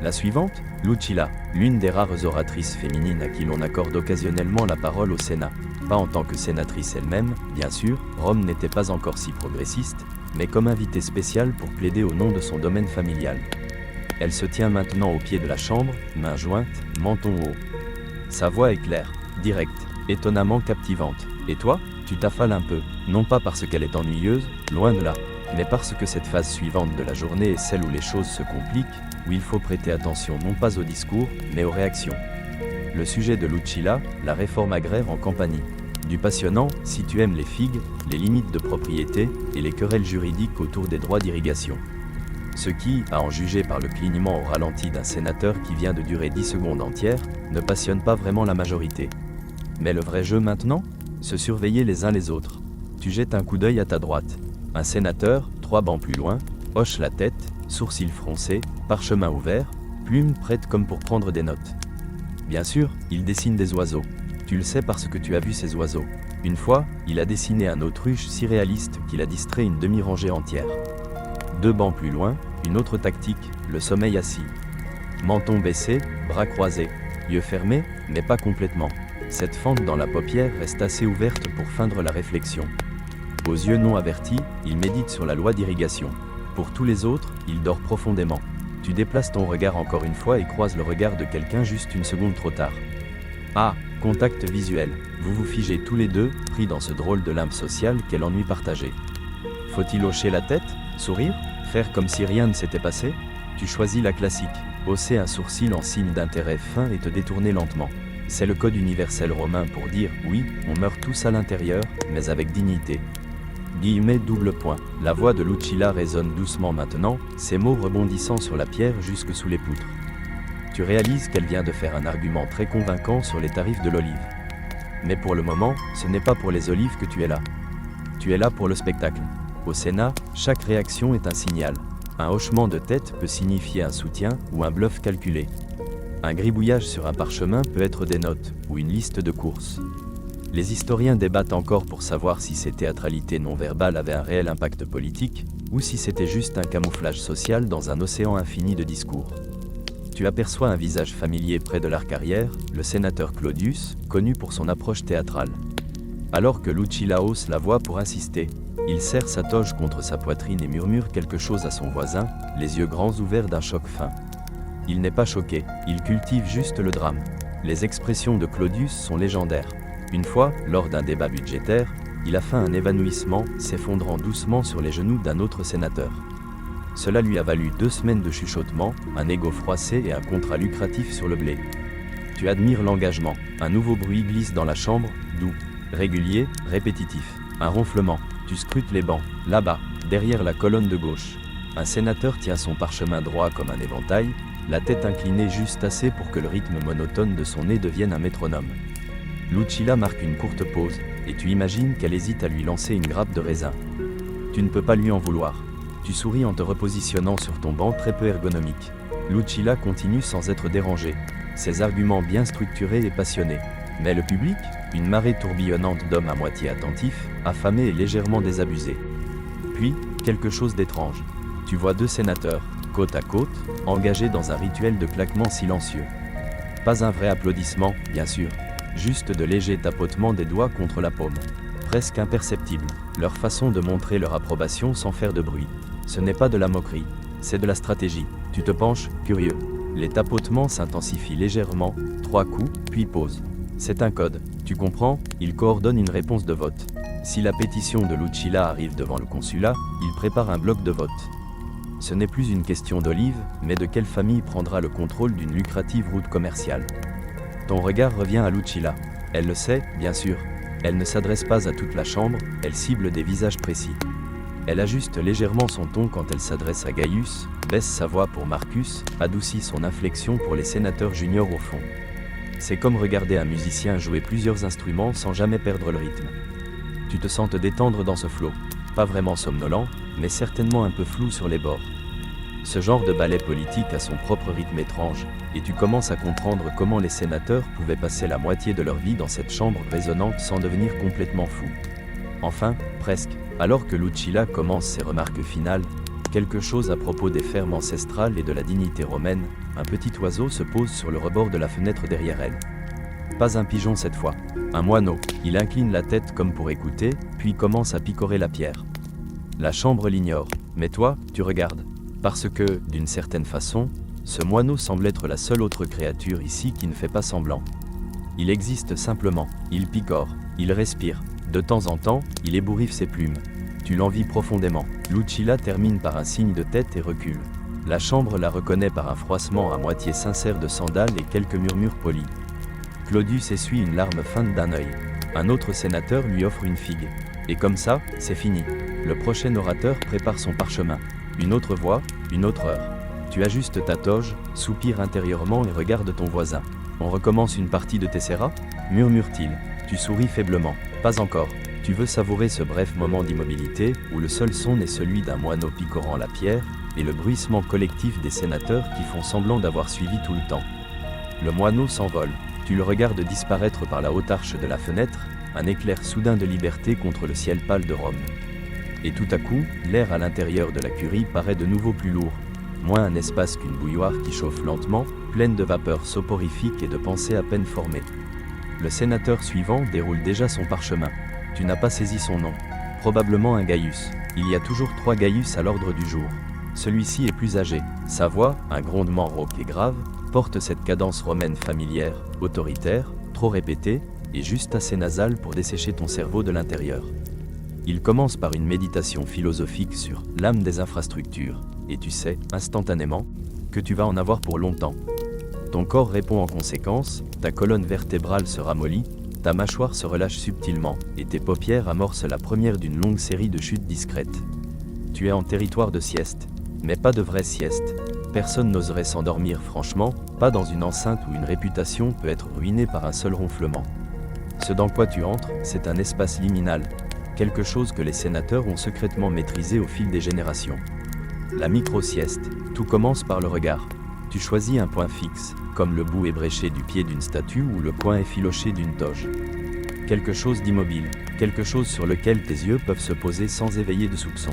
La suivante, Lucilla, l'une des rares oratrices féminines à qui l'on accorde occasionnellement la parole au Sénat. Pas en tant que sénatrice elle-même, bien sûr, Rome n'était pas encore si progressiste, mais comme invitée spéciale pour plaider au nom de son domaine familial. Elle se tient maintenant au pied de la chambre, mains jointes, menton haut. Sa voix est claire. directe, étonnamment captivante. Et toi, tu t'affales un peu, non pas parce qu'elle est ennuyeuse, loin de là, mais parce que cette phase suivante de la journée est celle où les choses se compliquent, où il faut prêter attention non pas au discours, mais aux réactions. Le sujet de Lucilla, la réforme agraire en Campanie. Du passionnant, si tu aimes les figues, les limites de propriété et les querelles juridiques autour des droits d'irrigation. Ce qui, à en juger par le clignement au ralenti d'un sénateur qui vient de durer 10 secondes entières, ne passionne pas vraiment la majorité. Mais le vrai jeu maintenant ? Se surveiller les uns les autres. Tu jettes un coup d'œil à ta droite. Un sénateur, 3 bancs plus loin, hoche la tête, sourcils froncés, parchemin ouvert, plume prête comme pour prendre des notes. Bien sûr, il dessine des oiseaux. Tu le sais parce que tu as vu ces oiseaux. Une fois, il a dessiné un autruche si réaliste qu'il a distrait une demi-rangée entière. 2 bancs plus loin, une autre tactique, le sommeil assis. Menton baissé, bras croisés, yeux fermés, mais pas complètement. Cette fente dans la paupière reste assez ouverte pour feindre la réflexion. Aux yeux non avertis, il médite sur la loi d'irrigation. Pour tous les autres, il dort profondément. Tu déplaces ton regard encore une fois et croises le regard de quelqu'un juste une seconde trop tard. Ah, contact visuel. Vous vous figez tous les deux, pris dans ce drôle de limbe social qu'est l'ennui partagé. Faut-il hocher la tête, sourire, faire comme si rien ne s'était passé ? Tu choisis la classique, hausser un sourcil en signe d'intérêt fin et te détourner lentement. C'est le code universel romain pour dire « oui, on meurt tous à l'intérieur, mais avec dignité ». Guillemets double point. La voix de Lucilla résonne doucement maintenant, ses mots rebondissant sur la pierre jusque sous les poutres. Tu réalises qu'elle vient de faire un argument très convaincant sur les tarifs de l'olive. Mais pour le moment, ce n'est pas pour les olives que tu es là. Tu es là pour le spectacle. Au Sénat, chaque réaction est un signal. Un hochement de tête peut signifier un soutien ou un bluff calculé. Un gribouillage sur un parchemin peut être des notes ou une liste de courses. Les historiens débattent encore pour savoir si ces théâtralités non verbales avaient un réel impact politique ou si c'était juste un camouflage social dans un océan infini de discours. Tu aperçois un visage familier près de l'arc-arrière, le sénateur Claudius, connu pour son approche théâtrale. Alors que Lucilla hausse la voix pour insister, il serre sa toge contre sa poitrine et murmure quelque chose à son voisin, les yeux grands ouverts d'un choc fin. Il n'est pas choqué, il cultive juste le drame. Les expressions de Claudius sont légendaires. Une fois, lors d'un débat budgétaire, il a fait un évanouissement, s'effondrant doucement sur les genoux d'un autre sénateur. Cela lui a valu 2 semaines de chuchotement, un ego froissé et un contrat lucratif sur le blé. Tu admires l'engagement. Un nouveau bruit glisse dans la chambre, doux, régulier, répétitif. Un ronflement. Tu scrutes les bancs. Là-bas, derrière la colonne de gauche. Un sénateur tient son parchemin droit comme un éventail, la tête inclinée juste assez pour que le rythme monotone de son nez devienne un métronome. Lucilla marque une courte pause, et tu imagines qu'elle hésite à lui lancer une grappe de raisin. Tu ne peux pas lui en vouloir. Tu souris en te repositionnant sur ton banc très peu ergonomique. Lucilla continue sans être dérangée, ses arguments bien structurés et passionnés. Mais le public, une marée tourbillonnante d'hommes à moitié attentifs, affamés et légèrement désabusés. Puis, quelque chose d'étrange. Tu vois 2 sénateurs, côte à côte, engagés dans un rituel de claquements silencieux. Pas un vrai applaudissement, bien sûr, juste de légers tapotements des doigts contre la paume. Presque imperceptibles, leur façon de montrer leur approbation sans faire de bruit. Ce n'est pas de la moquerie, c'est de la stratégie. Tu te penches, curieux. Les tapotements s'intensifient légèrement, 3 coups, puis pause. C'est un code, tu comprends, il coordonne une réponse de vote. Si la pétition de Lucilla arrive devant le consulat, il prépare un bloc de vote. Ce n'est plus une question d'olive, mais de quelle famille prendra le contrôle d'une lucrative route commerciale. Ton regard revient à Lucilla. Elle le sait, bien sûr. Elle ne s'adresse pas à toute la chambre, elle cible des visages précis. Elle ajuste légèrement son ton quand elle s'adresse à Gaius, baisse sa voix pour Marcus, adoucit son inflexion pour les sénateurs juniors au fond. C'est comme regarder un musicien jouer plusieurs instruments sans jamais perdre le rythme. Tu te sens te détendre dans ce flot. Pas vraiment somnolent, mais certainement un peu flou sur les bords. Ce genre de ballet politique a son propre rythme étrange, et tu commences à comprendre comment les sénateurs pouvaient passer la moitié de leur vie dans cette chambre résonnante sans devenir complètement fous. Enfin, presque, alors que Lucilla commence ses remarques finales, quelque chose à propos des fermes ancestrales et de la dignité romaine, un petit oiseau se pose sur le rebord de la fenêtre derrière elle. Pas un pigeon cette fois, un moineau. Il incline la tête comme pour écouter, puis commence à picorer la pierre. La chambre l'ignore, mais toi, tu regardes. Parce que, d'une certaine façon, ce moineau semble être la seule autre créature ici qui ne fait pas semblant. Il existe simplement, il picore, il respire. De temps en temps, il ébouriffe ses plumes. Tu l'envies profondément. Lucilla termine par un signe de tête et recule. La chambre la reconnaît par un froissement à moitié sincère de sandales et quelques murmures polis. Claudius essuie une larme feinte d'un œil. Un autre sénateur lui offre une figue. Et comme ça, c'est fini. Le prochain orateur prépare son parchemin. Une autre voix, une autre heure. Tu ajustes ta toge, soupires intérieurement et regardes ton voisin. On recommence une partie de Tessera ? Murmure-t-il. Tu souris faiblement. Pas encore. Tu veux savourer ce bref moment d'immobilité, où le seul son est celui d'un moineau picorant la pierre, et le bruissement collectif des sénateurs qui font semblant d'avoir suivi tout le temps. Le moineau s'envole. Tu le regardes disparaître par la haute arche de la fenêtre, un éclair soudain de liberté contre le ciel pâle de Rome. Et tout à coup, l'air à l'intérieur de la curie paraît de nouveau plus lourd, moins un espace qu'une bouilloire qui chauffe lentement, pleine de vapeurs soporifiques et de pensées à peine formées. Le sénateur suivant déroule déjà son parchemin. Tu n'as pas saisi son nom. Probablement un Gaius. Il y a toujours 3 Gaius à l'ordre du jour. Celui-ci est plus âgé. Sa voix, un grondement rauque et grave, porte cette cadence romaine familière, autoritaire, trop répétée, et juste assez nasale pour dessécher ton cerveau de l'intérieur. Il commence par une méditation philosophique sur l'âme des infrastructures, et tu sais, instantanément, que tu vas en avoir pour longtemps. Ton corps répond en conséquence, ta colonne vertébrale se ramollit, ta mâchoire se relâche subtilement, et tes paupières amorcent la première d'une longue série de chutes discrètes. Tu es en territoire de sieste, mais pas de vraie sieste. Personne n'oserait s'endormir franchement, pas dans une enceinte où une réputation peut être ruinée par un seul ronflement. Ce dans quoi tu entres, c'est un espace liminal, quelque chose que les sénateurs ont secrètement maîtrisé au fil des générations. La micro-sieste, tout commence par le regard. Tu choisis un point fixe, comme le bout ébréché du pied d'une statue ou le coin effiloché d'une toge. Quelque chose d'immobile, quelque chose sur lequel tes yeux peuvent se poser sans éveiller de soupçon.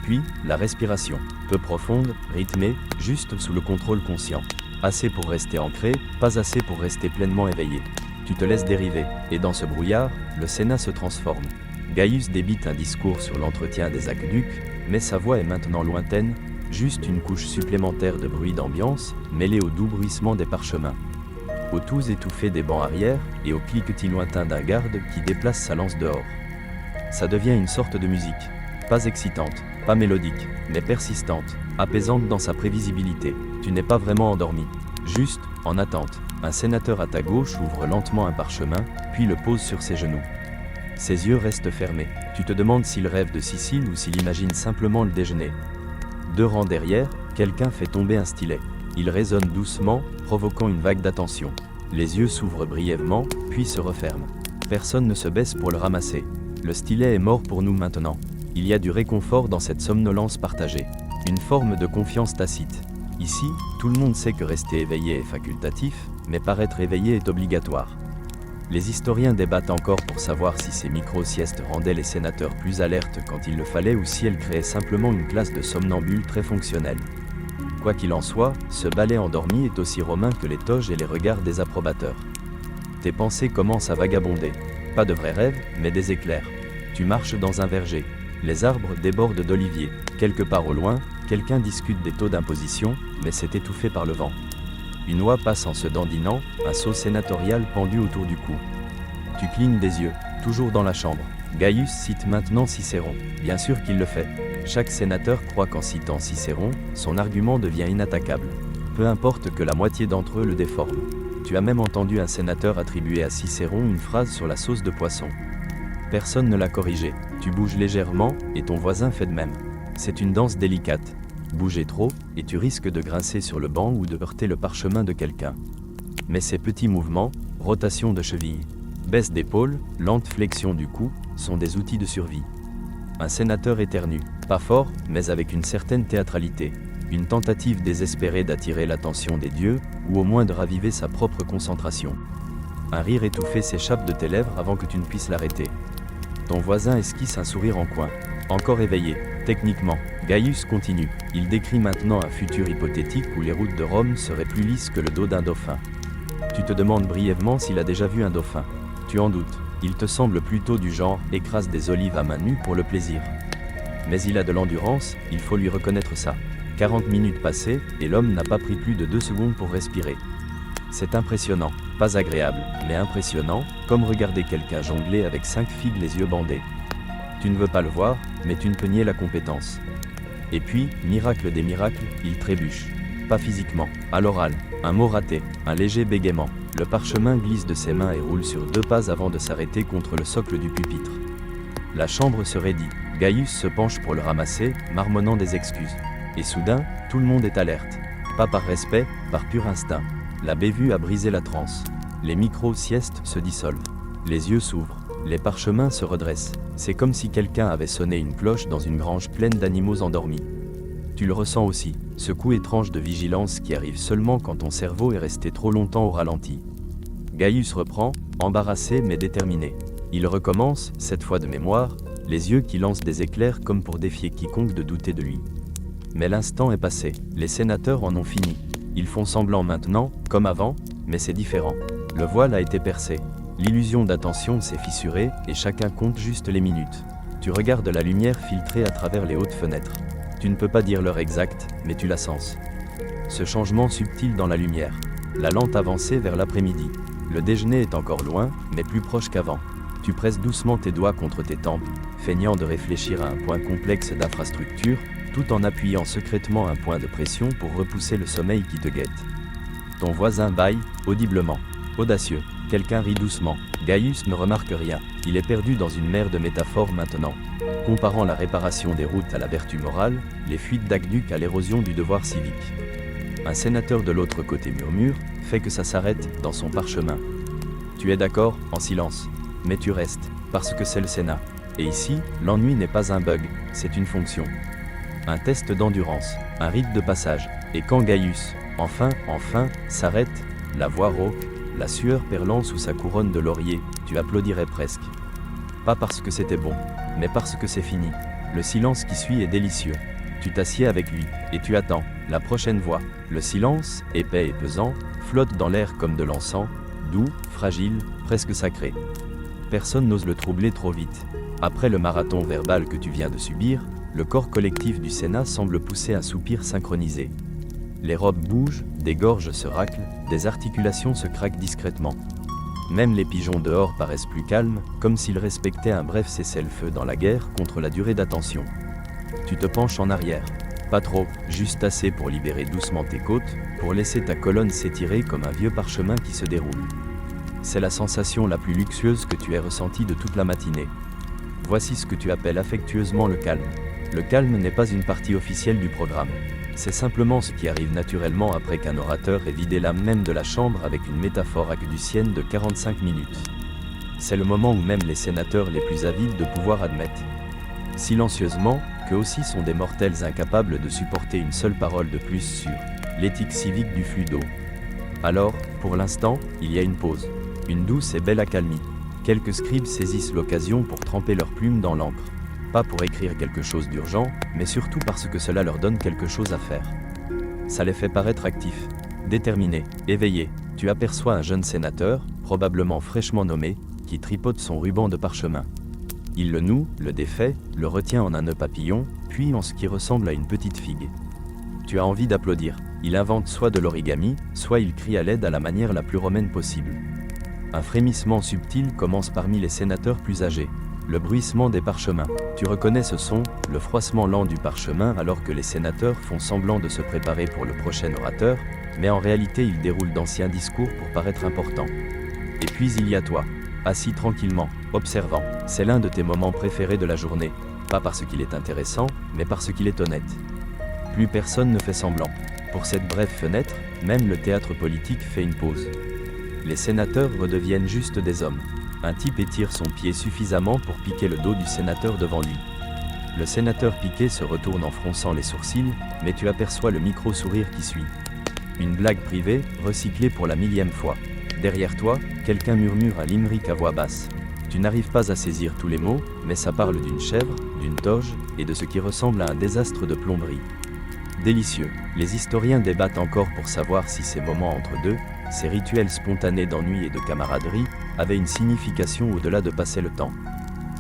Puis, la respiration, peu profonde, rythmée, juste sous le contrôle conscient. Assez pour rester ancré, pas assez pour rester pleinement éveillé. Tu te laisses dériver, et dans ce brouillard, le Sénat se transforme. Gaius débite un discours sur l'entretien des aqueducs, mais sa voix est maintenant lointaine, juste une couche supplémentaire de bruit d'ambiance, mêlée au doux bruissement des parchemins. Au tous étouffé des bancs arrière, et au cliquetis lointain d'un garde qui déplace sa lance dehors. Ça devient une sorte de musique, pas excitante, pas mélodique, mais persistante, apaisante dans sa prévisibilité. Tu n'es pas vraiment endormi, juste, en attente. Un sénateur à ta gauche ouvre lentement un parchemin, puis le pose sur ses genoux. Ses yeux restent fermés. Tu te demandes s'il rêve de Sicile ou s'il imagine simplement le déjeuner. 2 rangs derrière, quelqu'un fait tomber un stylet. Il résonne doucement, provoquant une vague d'attention. Les yeux s'ouvrent brièvement, puis se referment. Personne ne se baisse pour le ramasser. Le stylet est mort pour nous maintenant. Il y a du réconfort dans cette somnolence partagée. Une forme de confiance tacite. Ici, tout le monde sait que rester éveillé est facultatif, mais paraître éveillé est obligatoire. Les historiens débattent encore pour savoir si ces micro-siestes rendaient les sénateurs plus alertes quand il le fallait ou si elles créaient simplement une classe de somnambules très fonctionnelle. Quoi qu'il en soit, ce balai endormi est aussi romain que les toges et les regards des approbateurs. Tes pensées commencent à vagabonder. Pas de vrais rêves, mais des éclairs. Tu marches dans un verger. Les arbres débordent d'oliviers. Quelque part au loin, quelqu'un discute des taux d'imposition, mais c'est étouffé par le vent. Une oie passe en se dandinant, un sceau sénatorial pendu autour du cou. Tu clignes des yeux, toujours dans la chambre. Gaius cite maintenant Cicéron. Bien sûr qu'il le fait. Chaque sénateur croit qu'en citant Cicéron, son argument devient inattaquable. Peu importe que la moitié d'entre eux le déforment. Tu as même entendu un sénateur attribuer à Cicéron une phrase sur la sauce de poisson. Personne ne l'a corrigé. Tu bouges légèrement, et ton voisin fait de même. C'est une danse délicate. Bouger trop, et tu risques de grincer sur le banc ou de heurter le parchemin de quelqu'un. Mais ces petits mouvements, rotation de cheville, baisse d'épaule, lente flexion du cou, sont des outils de survie. Un sénateur éternue, pas fort, mais avec une certaine théâtralité. Une tentative désespérée d'attirer l'attention des dieux, ou au moins de raviver sa propre concentration. Un rire étouffé s'échappe de tes lèvres avant que tu ne puisses l'arrêter. Ton voisin esquisse un sourire en coin. Encore éveillé, techniquement, Gaius continue. Il décrit maintenant un futur hypothétique où les routes de Rome seraient plus lisses que le dos d'un dauphin. Tu te demandes brièvement s'il a déjà vu un dauphin. Tu en doutes. Il te semble plutôt du genre « écrase des olives à main nue pour le plaisir ». Mais il a de l'endurance, il faut lui reconnaître ça. 40 minutes passées, et l'homme n'a pas pris plus de 2 secondes pour respirer. C'est impressionnant. Pas agréable, mais impressionnant, comme regarder quelqu'un jongler avec 5 figues les yeux bandés. Tu ne veux pas le voir, mais tu ne peux nier la compétence. Et puis, miracle des miracles, il trébuche. Pas physiquement, à l'oral, un mot raté, un léger bégaiement. Le parchemin glisse de ses mains et roule sur 2 pas avant de s'arrêter contre le socle du pupitre. La chambre se raidit. Gaius se penche pour le ramasser, marmonnant des excuses. Et soudain, tout le monde est alerte. Pas par respect, par pur instinct. La bévue a brisé la transe. Les micro-siestes se dissolvent. Les yeux s'ouvrent. Les parchemins se redressent. C'est comme si quelqu'un avait sonné une cloche dans une grange pleine d'animaux endormis. Tu le ressens aussi, ce coup étrange de vigilance qui arrive seulement quand ton cerveau est resté trop longtemps au ralenti. Gaius reprend, embarrassé mais déterminé. Il recommence, cette fois de mémoire, les yeux qui lancent des éclairs comme pour défier quiconque de douter de lui. Mais l'instant est passé, les sénateurs en ont fini. Ils font semblant maintenant, comme avant, mais c'est différent. Le voile a été percé. L'illusion d'attention s'est fissurée et chacun compte juste les minutes. Tu regardes la lumière filtrer à travers les hautes fenêtres. Tu ne peux pas dire l'heure exacte, mais tu la sens. Ce changement subtil dans la lumière. La lente avancée vers l'après-midi. Le déjeuner est encore loin, mais plus proche qu'avant. Tu presses doucement tes doigts contre tes tempes, feignant de réfléchir à un point complexe d'infrastructure, tout en appuyant secrètement un point de pression pour repousser le sommeil qui te guette. Ton voisin bâille, audiblement. Audacieux. Quelqu'un rit doucement. Gaius ne remarque rien. Il est perdu dans une mer de métaphores maintenant. Comparant la réparation des routes à la vertu morale, les fuites d'aqueduc à l'érosion du devoir civique. Un sénateur de l'autre côté murmure, fait que ça s'arrête dans son parchemin. Tu es d'accord, en silence. Mais tu restes, parce que c'est le Sénat. Et ici, l'ennui n'est pas un bug, c'est une fonction. Un test d'endurance, un rite de passage. Et quand Gaius, enfin, s'arrête, la voix rauque, la sueur perlant sous sa couronne de laurier, tu applaudirais presque. Pas parce que c'était bon, mais parce que c'est fini. Le silence qui suit est délicieux. Tu t'assieds avec lui, et tu attends, la prochaine voix. Le silence, épais et pesant, flotte dans l'air comme de l'encens, doux, fragile, presque sacré. Personne n'ose le troubler trop vite. Après le marathon verbal que tu viens de subir, le corps collectif du Sénat semble pousser un soupir synchronisé. Les robes bougent, des gorges se raclent, des articulations se craquent discrètement. Même les pigeons dehors paraissent plus calmes, comme s'ils respectaient un bref cessez-le-feu dans la guerre contre la durée d'attention. Tu te penches en arrière. Pas trop, juste assez pour libérer doucement tes côtes, pour laisser ta colonne s'étirer comme un vieux parchemin qui se déroule. C'est la sensation la plus luxueuse que tu aies ressentie de toute la matinée. Voici ce que tu appelles affectueusement le calme. Le calme n'est pas une partie officielle du programme. C'est simplement ce qui arrive naturellement après qu'un orateur ait vidé l'âme même de la chambre avec une métaphore aqueducienne de 45 minutes. C'est le moment où même les sénateurs les plus avides de pouvoir admettent, silencieusement, qu'eux aussi sont des mortels incapables de supporter une seule parole de plus sur l'éthique civique du flux d'eau. Alors, pour l'instant, il y a une pause. Une douce et belle accalmie. Quelques scribes saisissent l'occasion pour tremper leurs plumes dans l'encre. Pas pour écrire quelque chose d'urgent, mais surtout parce que cela leur donne quelque chose à faire. Ça les fait paraître actifs, déterminés, éveillés. Tu aperçois un jeune sénateur, probablement fraîchement nommé, qui tripote son ruban de parchemin. Il le noue, le défait, le retient en un nœud papillon, puis en ce qui ressemble à une petite figue. Tu as envie d'applaudir. Il invente soit de l'origami, soit il crie à l'aide à la manière la plus romaine possible. Un frémissement subtil commence parmi les sénateurs plus âgés. Le bruissement des parchemins. Tu reconnais ce son, le froissement lent du parchemin alors que les sénateurs font semblant de se préparer pour le prochain orateur, mais en réalité ils déroulent d'anciens discours pour paraître importants. Et puis il y a toi, assis tranquillement, observant. C'est l'un de tes moments préférés de la journée, pas parce qu'il est intéressant, mais parce qu'il est honnête. Plus personne ne fait semblant. Pour cette brève fenêtre, même le théâtre politique fait une pause. Les sénateurs redeviennent juste des hommes. Un type étire son pied suffisamment pour piquer le dos du sénateur devant lui. Le sénateur piqué se retourne en fronçant les sourcils, mais tu aperçois le micro-sourire qui suit. Une blague privée, recyclée pour la 1000e fois. Derrière toi, quelqu'un murmure un limerick à voix basse. Tu n'arrives pas à saisir tous les mots, mais ça parle d'une chèvre, d'une toge, et de ce qui ressemble à un désastre de plomberie. Délicieux. Les historiens débattent encore pour savoir si ces moments entre deux, ces rituels spontanés d'ennui et de camaraderie, avaient une signification au-delà de passer le temps.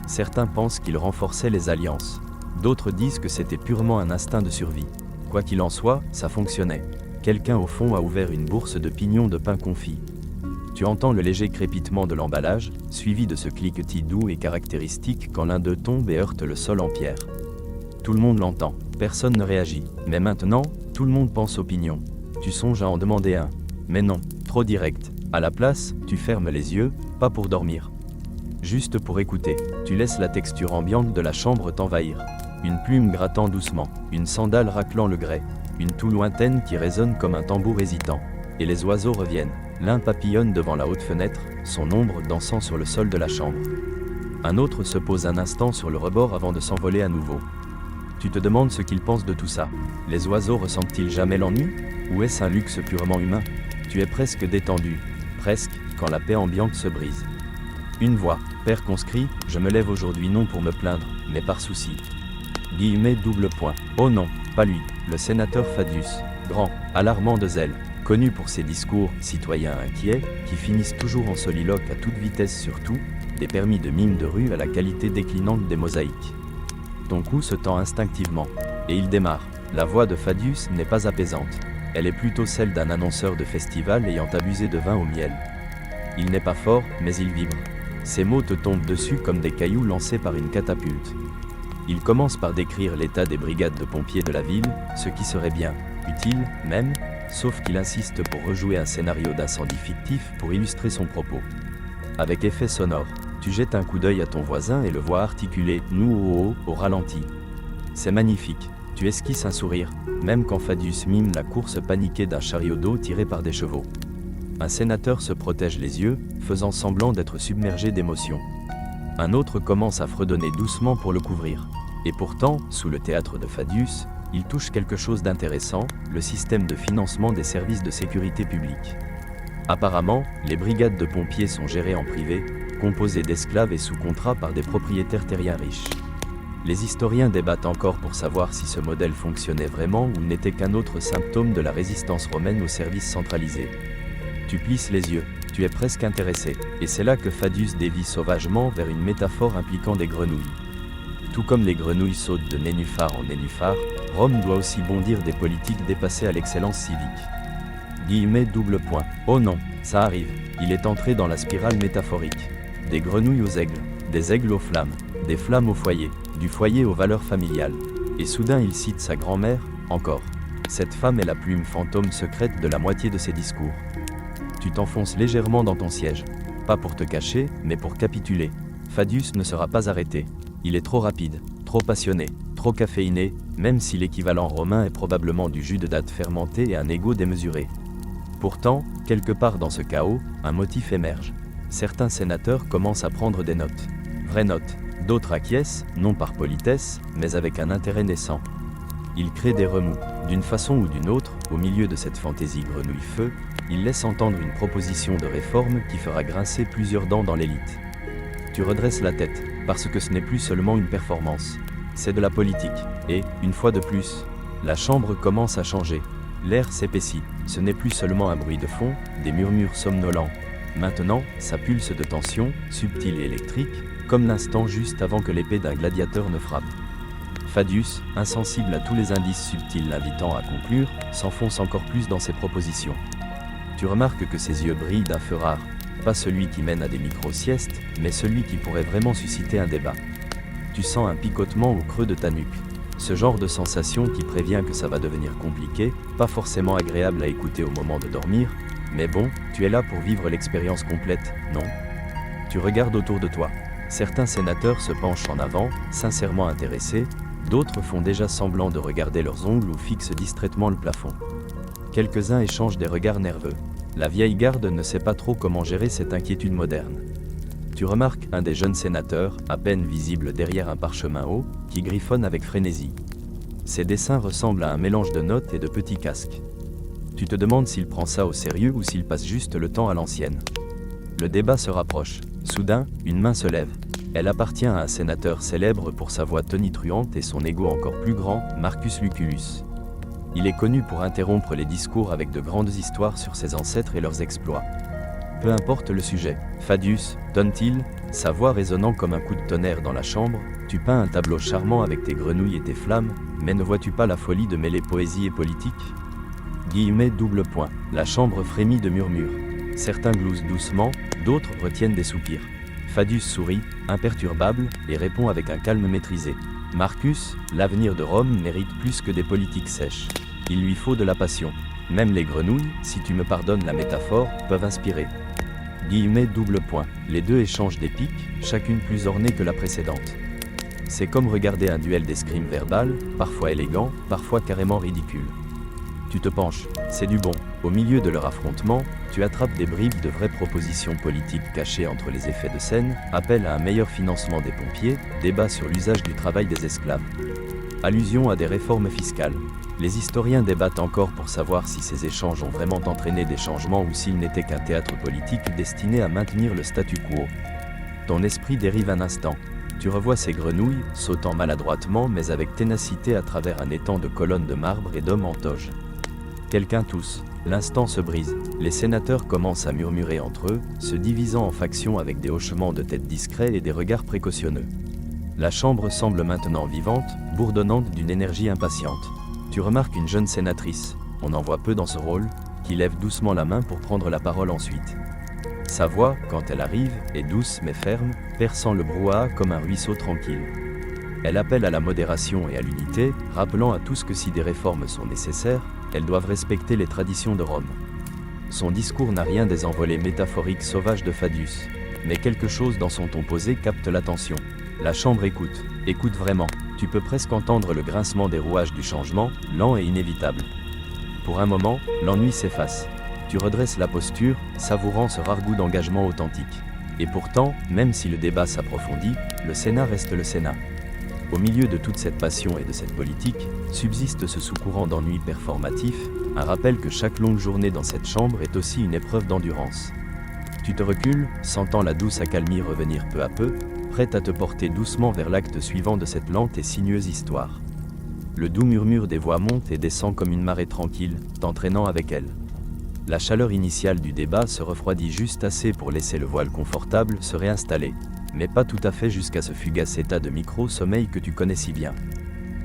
Certains pensent qu'ils renforçaient les alliances. D'autres disent que c'était purement un instinct de survie. Quoi qu'il en soit, ça fonctionnait. Quelqu'un au fond a ouvert une bourse de pignons de pain confit. Tu entends le léger crépitement de l'emballage, suivi de ce cliquetis doux et caractéristique quand l'un d'eux tombe et heurte le sol en pierre. Tout le monde l'entend, personne ne réagit. Mais maintenant, tout le monde pense opinion. Tu songes à en demander un. Mais non, trop direct. À la place, tu fermes les yeux, pas pour dormir. Juste pour écouter. Tu laisses la texture ambiante de la chambre t'envahir. Une plume grattant doucement, une sandale raclant le grès, une toux lointaine qui résonne comme un tambour hésitant. Et les oiseaux reviennent. L'un papillonne devant la haute fenêtre, son ombre dansant sur le sol de la chambre. Un autre se pose un instant sur le rebord avant de s'envoler à nouveau. Tu te demandes ce qu'ils pensent de tout ça. Les oiseaux ressentent-ils jamais l'ennui? Ou est-ce un luxe purement humain? Tu es presque détendu, presque, quand la paix ambiante se brise. Une voix, père conscrit, je me lève aujourd'hui non pour me plaindre, mais par souci. Double point. Oh non, pas lui, le sénateur Fadius, grand, alarmant de zèle, connu pour ses discours citoyens inquiets, qui finissent toujours en soliloque à toute vitesse sur tout, des permis de mime de rue à la qualité déclinante des mosaïques. Ton cou se tend instinctivement, et il démarre. La voix de Fadius n'est pas apaisante, elle est plutôt celle d'un annonceur de festival ayant abusé de vin au miel. Il n'est pas fort, mais il vibre. Ses mots te tombent dessus comme des cailloux lancés par une catapulte. Il commence par décrire l'état des brigades de pompiers de la ville, ce qui serait bien, utile, même, sauf qu'il insiste pour rejouer un scénario d'incendie fictif pour illustrer son propos. Avec effet sonore, tu jettes un coup d'œil à ton voisin et le vois articuler « nous au ralenti ». C'est magnifique, tu esquisses un sourire, même quand Fadius mime la course paniquée d'un chariot d'eau tiré par des chevaux. Un sénateur se protège les yeux, faisant semblant d'être submergé d'émotion. Un autre commence à fredonner doucement pour le couvrir. Et pourtant, sous le théâtre de Fadius, il touche quelque chose d'intéressant, le système de financement des services de sécurité publique. Apparemment, les brigades de pompiers sont gérées en privé, composées d'esclaves et sous contrat par des propriétaires terriens riches. Les historiens débattent encore pour savoir si ce modèle fonctionnait vraiment ou n'était qu'un autre symptôme de la résistance romaine aux services centralisés. Tu plisses les yeux, tu es presque intéressé, et c'est là que Fadius dévie sauvagement vers une métaphore impliquant des grenouilles. Tout comme les grenouilles sautent de nénuphar en nénuphar, Rome doit aussi bondir des politiques dépassées à l'excellence civique. Double point. Oh non, ça arrive, il est entré dans la spirale métaphorique. Des grenouilles aux aigles, des aigles aux flammes, des flammes au foyer, du foyer aux valeurs familiales. Et soudain il cite sa grand-mère, encore. Cette femme est la plume fantôme secrète de la moitié de ses discours. Tu t'enfonces légèrement dans ton siège. Pas pour te cacher, mais pour capituler. Fadius ne sera pas arrêté. Il est trop rapide, trop passionné, trop caféiné, même si l'équivalent romain est probablement du jus de date fermenté et un ego démesuré. Pourtant, quelque part dans ce chaos, un motif émerge. Certains sénateurs commencent à prendre des notes. Vraies notes. D'autres acquiescent, non par politesse, mais avec un intérêt naissant. Ils créent des remous. D'une façon ou d'une autre, au milieu de cette fantaisie grenouille-feu, ils laissent entendre une proposition de réforme qui fera grincer plusieurs dents dans l'élite. Tu redresses la tête, parce que ce n'est plus seulement une performance. C'est de la politique. Et, une fois de plus, la chambre commence à changer. L'air s'épaissit. Ce n'est plus seulement un bruit de fond, des murmures somnolents. Maintenant, ça pulse de tension, subtile et électrique, comme l'instant juste avant que l'épée d'un gladiateur ne frappe. Fadius, insensible à tous les indices subtils l'invitant à conclure, s'enfonce encore plus dans ses propositions. Tu remarques que ses yeux brillent d'un feu rare, pas celui qui mène à des micro-siestes, mais celui qui pourrait vraiment susciter un débat. Tu sens un picotement au creux de ta nuque. Ce genre de sensation qui prévient que ça va devenir compliqué, pas forcément agréable à écouter au moment de dormir, mais bon, tu es là pour vivre l'expérience complète, non? Tu regardes autour de toi. Certains sénateurs se penchent en avant, sincèrement intéressés, d'autres font déjà semblant de regarder leurs ongles ou fixent distraitement le plafond. Quelques-uns échangent des regards nerveux. La vieille garde ne sait pas trop comment gérer cette inquiétude moderne. Tu remarques un des jeunes sénateurs, à peine visible derrière un parchemin haut, qui griffonne avec frénésie. Ses dessins ressemblent à un mélange de notes et de petits casques. Tu te demandes s'il prend ça au sérieux ou s'il passe juste le temps à l'ancienne. Le débat se rapproche. Soudain, une main se lève. Elle appartient à un sénateur célèbre pour sa voix tonitruante et son ego encore plus grand, Marcus Lucullus. Il est connu pour interrompre les discours avec de grandes histoires sur ses ancêtres et leurs exploits. Peu importe le sujet, Fadius, donne-t-il, sa voix résonnant comme un coup de tonnerre dans la chambre, tu peins un tableau charmant avec tes grenouilles et tes flammes, mais ne vois-tu pas la folie de mêler poésie et politique ? Double point. La chambre frémit de murmures. Certains gloussent doucement, d'autres retiennent des soupirs. Fadius sourit, imperturbable, et répond avec un calme maîtrisé. Marcus, l'avenir de Rome mérite plus que des politiques sèches. Il lui faut de la passion. Même les grenouilles, si tu me pardonnes la métaphore, peuvent inspirer. Guillemets double point. Les deux échangent des piques, chacune plus ornée que la précédente. C'est comme regarder un duel d'escrime verbal, parfois élégant, parfois carrément ridicule. Tu te penches, c'est du bon. Au milieu de leur affrontement, tu attrapes des bribes de vraies propositions politiques cachées entre les effets de scène, appel à un meilleur financement des pompiers, débat sur l'usage du travail des esclaves. Allusion à des réformes fiscales. Les historiens débattent encore pour savoir si ces échanges ont vraiment entraîné des changements ou s'ils n'étaient qu'un théâtre politique destiné à maintenir le statu quo. Ton esprit dérive un instant. Tu revois ces grenouilles, sautant maladroitement mais avec ténacité à travers un étang de colonnes de marbre et d'hommes en toge. Quelqu'un tousse, l'instant se brise, les sénateurs commencent à murmurer entre eux, se divisant en factions avec des hochements de tête discrets et des regards précautionneux. La chambre semble maintenant vivante, bourdonnante d'une énergie impatiente. Tu remarques une jeune sénatrice, on en voit peu dans ce rôle, qui lève doucement la main pour prendre la parole ensuite. Sa voix, quand elle arrive, est douce mais ferme, perçant le brouhaha comme un ruisseau tranquille. Elle appelle à la modération et à l'unité, rappelant à tous que si des réformes sont nécessaires, elles doivent respecter les traditions de Rome. Son discours n'a rien des envolées métaphoriques sauvages de Fadius, mais quelque chose dans son ton posé capte l'attention. La chambre écoute, écoute vraiment, tu peux presque entendre le grincement des rouages du changement, lent et inévitable. Pour un moment, l'ennui s'efface. Tu redresses la posture, savourant ce rare goût d'engagement authentique. Et pourtant, même si le débat s'approfondit, le Sénat reste le Sénat. Au milieu de toute cette passion et de cette politique, subsiste ce sous-courant d'ennui performatif, un rappel que chaque longue journée dans cette chambre est aussi une épreuve d'endurance. Tu te recules, sentant la douce accalmie revenir peu à peu, prête à te porter doucement vers l'acte suivant de cette lente et sinueuse histoire. Le doux murmure des voix monte et descend comme une marée tranquille, t'entraînant avec elle. La chaleur initiale du débat se refroidit juste assez pour laisser le voile confortable se réinstaller, mais pas tout à fait jusqu'à ce fugace état de micro-sommeil que tu connais si bien.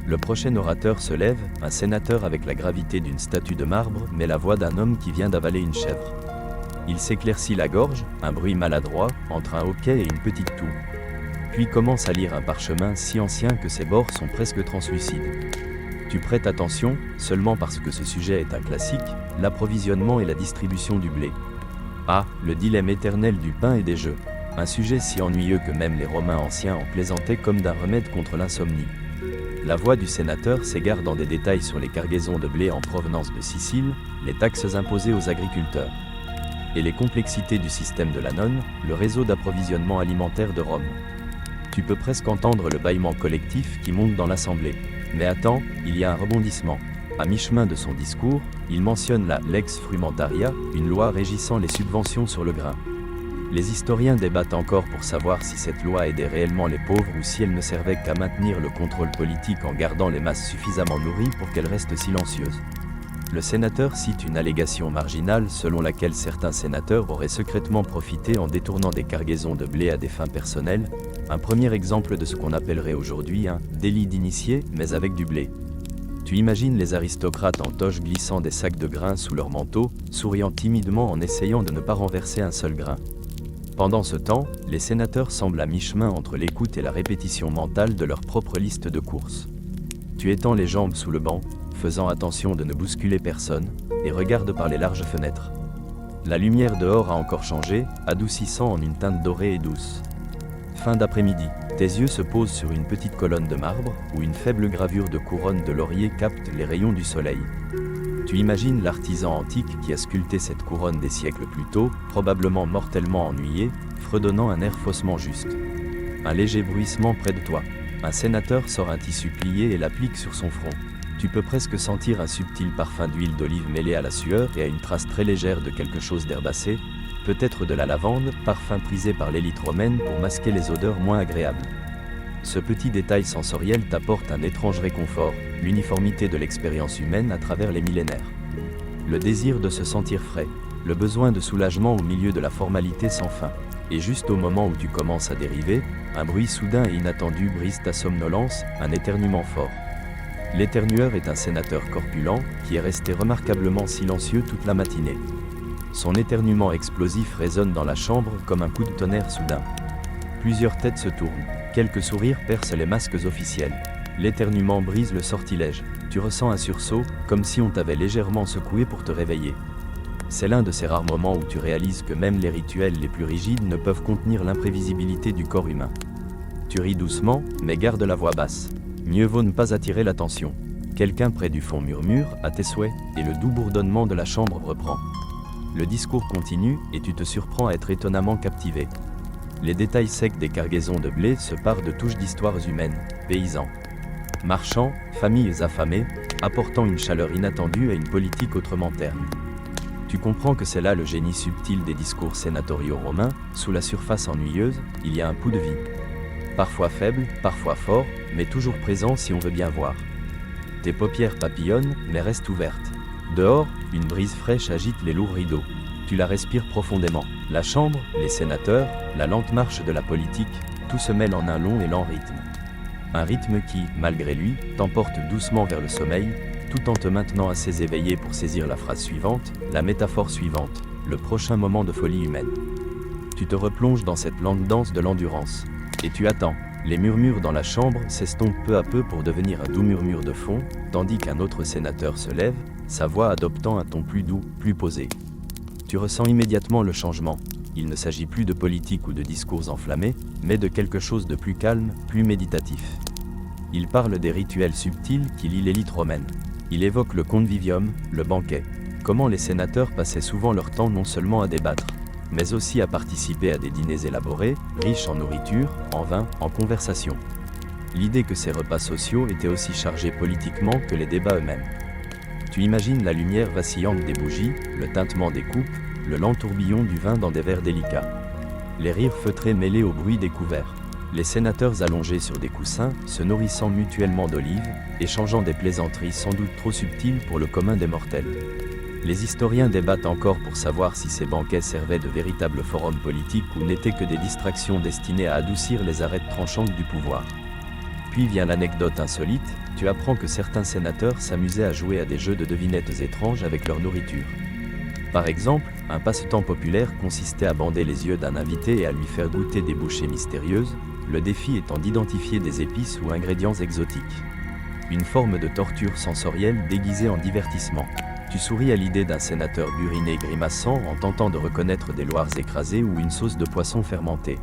Le prochain orateur se lève, un sénateur avec la gravité d'une statue de marbre, mais la voix d'un homme qui vient d'avaler une chèvre. Il s'éclaircit la gorge, un bruit maladroit, entre un hoquet et une petite toux. Puis commence à lire un parchemin si ancien que ses bords sont presque translucides. Tu prêtes attention, seulement parce que ce sujet est un classique, l'approvisionnement et la distribution du blé. Ah, le dilemme éternel du pain et des jeux. Un sujet si ennuyeux que même les Romains anciens en plaisantaient comme d'un remède contre l'insomnie. La voix du sénateur s'égare dans des détails sur les cargaisons de blé en provenance de Sicile, les taxes imposées aux agriculteurs. Et les complexités du système de l'annone, le réseau d'approvisionnement alimentaire de Rome. Tu peux presque entendre le bâillement collectif qui monte dans l'assemblée. Mais attends, il y a un rebondissement. À mi-chemin de son discours, il mentionne la Lex Frumentaria, une loi régissant les subventions sur le grain. Les historiens débattent encore pour savoir si cette loi aidait réellement les pauvres ou si elle ne servait qu'à maintenir le contrôle politique en gardant les masses suffisamment nourries pour qu'elles restent silencieuses. Le sénateur cite une allégation marginale selon laquelle certains sénateurs auraient secrètement profité en détournant des cargaisons de blé à des fins personnelles, un premier exemple de ce qu'on appellerait aujourd'hui un délit d'initié, mais avec du blé. Tu imagines les aristocrates en toge glissant des sacs de grains sous leur manteau, souriant timidement en essayant de ne pas renverser un seul grain. Pendant ce temps, les sénateurs semblent à mi-chemin entre l'écoute et la répétition mentale de leur propre liste de courses. Tu étends les jambes sous le banc, faisant attention de ne bousculer personne, et regarde par les larges fenêtres. La lumière dehors a encore changé, adoucissant en une teinte dorée et douce. Fin d'après-midi, tes yeux se posent sur une petite colonne de marbre, où une faible gravure de couronne de laurier capte les rayons du soleil. Tu imagines l'artisan antique qui a sculpté cette couronne des siècles plus tôt, probablement mortellement ennuyé, fredonnant un air faussement juste. Un léger bruissement près de toi. Un sénateur sort un tissu plié et l'applique sur son front. Tu peux presque sentir un subtil parfum d'huile d'olive mêlé à la sueur et à une trace très légère de quelque chose d'herbacé, peut-être de la lavande, parfum prisé par l'élite romaine pour masquer les odeurs moins agréables. Ce petit détail sensoriel t'apporte un étrange réconfort, l'uniformité de l'expérience humaine à travers les millénaires. Le désir de se sentir frais, le besoin de soulagement au milieu de la formalité sans fin. Et juste au moment où tu commences à dériver, un bruit soudain et inattendu brise ta somnolence, un éternuement fort. L'éternueur est un sénateur corpulent, qui est resté remarquablement silencieux toute la matinée. Son éternuement explosif résonne dans la chambre comme un coup de tonnerre soudain. Plusieurs têtes se tournent. Quelques sourires percent les masques officiels. L'éternuement brise le sortilège. Tu ressens un sursaut, comme si on t'avait légèrement secoué pour te réveiller. C'est l'un de ces rares moments où tu réalises que même les rituels les plus rigides ne peuvent contenir l'imprévisibilité du corps humain. Tu ris doucement, mais garde la voix basse. Mieux vaut ne pas attirer l'attention. Quelqu'un près du fond murmure, à tes souhaits, et le doux bourdonnement de la chambre reprend. Le discours continue, et tu te surprends à être étonnamment captivé. Les détails secs des cargaisons de blé se parent de touches d'histoires humaines, paysans, marchands, familles affamées, apportant une chaleur inattendue à une politique autrement terne. Tu comprends que c'est là le génie subtil des discours sénatoriaux romains, sous la surface ennuyeuse, il y a un pouls de vie. Parfois faible, parfois fort, mais toujours présent si on veut bien voir. Tes paupières papillonnent, mais restent ouvertes. Dehors, une brise fraîche agite les lourds rideaux. Tu la respires profondément. La chambre, les sénateurs, la lente marche de la politique, tout se mêle en un long et lent rythme. Un rythme qui, malgré lui, t'emporte doucement vers le sommeil, tout en te maintenant assez éveillé pour saisir la phrase suivante, la métaphore suivante, le prochain moment de folie humaine. Tu te replonges dans cette lente danse de l'endurance. Et tu attends. Les murmures dans la chambre s'estompent peu à peu pour devenir un doux murmure de fond, tandis qu'un autre sénateur se lève, sa voix adoptant un ton plus doux, plus posé. Tu ressens immédiatement le changement. Il ne s'agit plus de politique ou de discours enflammés, mais de quelque chose de plus calme, plus méditatif. Il parle des rituels subtils qui lient l'élite romaine. Il évoque le convivium, le banquet. Comment les sénateurs passaient souvent leur temps non seulement à débattre, mais aussi à participer à des dîners élaborés, riches en nourriture, en vin, en conversation. L'idée que ces repas sociaux étaient aussi chargés politiquement que les débats eux-mêmes. Tu imagines la lumière vacillante des bougies, le tintement des coupes, le lent tourbillon du vin dans des verres délicats. Les rires feutrés mêlés au bruit des couverts. Les sénateurs allongés sur des coussins, se nourrissant mutuellement d'olives, échangeant des plaisanteries sans doute trop subtiles pour le commun des mortels. Les historiens débattent encore pour savoir si ces banquets servaient de véritables forums politiques ou n'étaient que des distractions destinées à adoucir les arêtes tranchantes du pouvoir. Puis vient l'anecdote insolite, tu apprends que certains sénateurs s'amusaient à jouer à des jeux de devinettes étranges avec leur nourriture. Par exemple, un passe-temps populaire consistait à bander les yeux d'un invité et à lui faire goûter des bouchées mystérieuses, le défi étant d'identifier des épices ou ingrédients exotiques. Une forme de torture sensorielle déguisée en divertissement. Tu souris à l'idée d'un sénateur buriné grimaçant en tentant de reconnaître des loirs écrasés ou une sauce de poisson fermentée.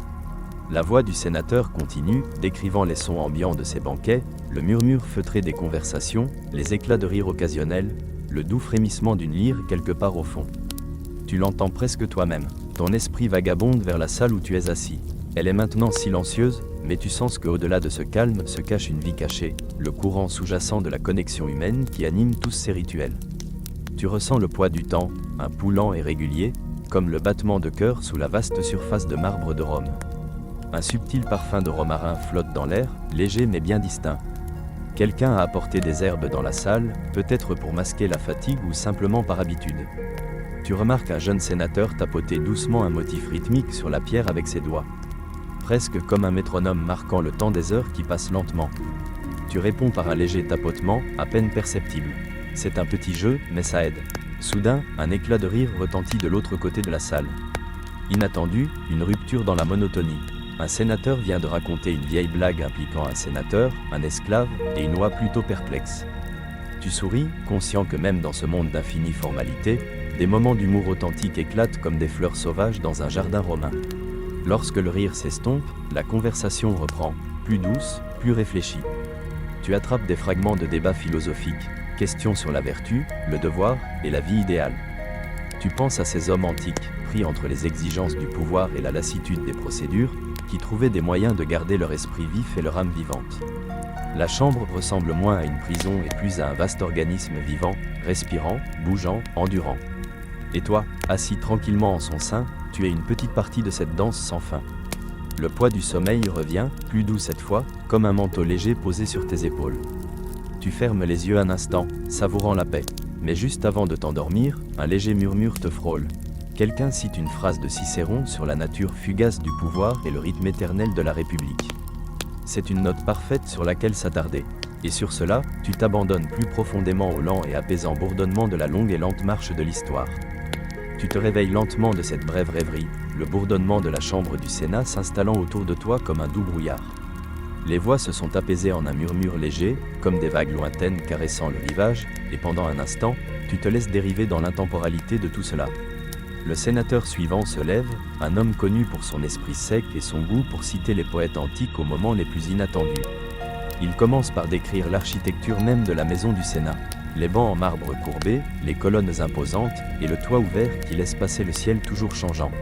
La voix du sénateur continue, décrivant les sons ambiants de ces banquets, le murmure feutré des conversations, les éclats de rire occasionnels, le doux frémissement d'une lyre quelque part au fond. Tu l'entends presque toi-même. Ton esprit vagabonde vers la salle où tu es assis. Elle est maintenant silencieuse, mais tu sens qu'au-delà de ce calme se cache une vie cachée, le courant sous-jacent de la connexion humaine qui anime tous ces rituels. Tu ressens le poids du temps, un pouls lent et régulier, comme le battement de cœur sous la vaste surface de marbre de Rome. Un subtil parfum de romarin flotte dans l'air, léger mais bien distinct. Quelqu'un a apporté des herbes dans la salle, peut-être pour masquer la fatigue ou simplement par habitude. Tu remarques un jeune sénateur tapoter doucement un motif rythmique sur la pierre avec ses doigts. Presque comme un métronome marquant le temps des heures qui passent lentement. Tu réponds par un léger tapotement, à peine perceptible. C'est un petit jeu, mais ça aide. Soudain, un éclat de rire retentit de l'autre côté de la salle. Inattendu, une rupture dans la monotonie. Un sénateur vient de raconter une vieille blague impliquant un sénateur, un esclave, et une oie plutôt perplexe. Tu souris, conscient que même dans ce monde d'infinie formalité, des moments d'humour authentique éclatent comme des fleurs sauvages dans un jardin romain. Lorsque le rire s'estompe, la conversation reprend, plus douce, plus réfléchie. Tu attrapes des fragments de débats philosophiques, questions sur la vertu, le devoir et la vie idéale. Tu penses à ces hommes antiques, pris entre les exigences du pouvoir et la lassitude des procédures, qui trouvaient des moyens de garder leur esprit vif et leur âme vivante. La chambre ressemble moins à une prison et plus à un vaste organisme vivant, respirant, bougeant, endurant. Et toi, assis tranquillement en son sein, tu es une petite partie de cette danse sans fin. Le poids du sommeil revient, plus doux cette fois, comme un manteau léger posé sur tes épaules. Tu fermes les yeux un instant, savourant la paix. Mais juste avant de t'endormir, un léger murmure te frôle. Quelqu'un cite une phrase de Cicéron sur la nature fugace du pouvoir et le rythme éternel de la République. C'est une note parfaite sur laquelle s'attarder. Et sur cela, tu t'abandonnes plus profondément au lent et apaisant bourdonnement de la longue et lente marche de l'histoire. Tu te réveilles lentement de cette brève rêverie, le bourdonnement de la chambre du Sénat s'installant autour de toi comme un doux brouillard. Les voix se sont apaisées en un murmure léger, comme des vagues lointaines caressant le rivage, et pendant un instant, tu te laisses dériver dans l'intemporalité de tout cela. Le sénateur suivant se lève, un homme connu pour son esprit sec et son goût pour citer les poètes antiques aux moments les plus inattendus. Il commence par décrire l'architecture même de la maison du Sénat. Les bancs en marbre courbé, les colonnes imposantes et le toit ouvert qui laisse passer le ciel toujours changeant.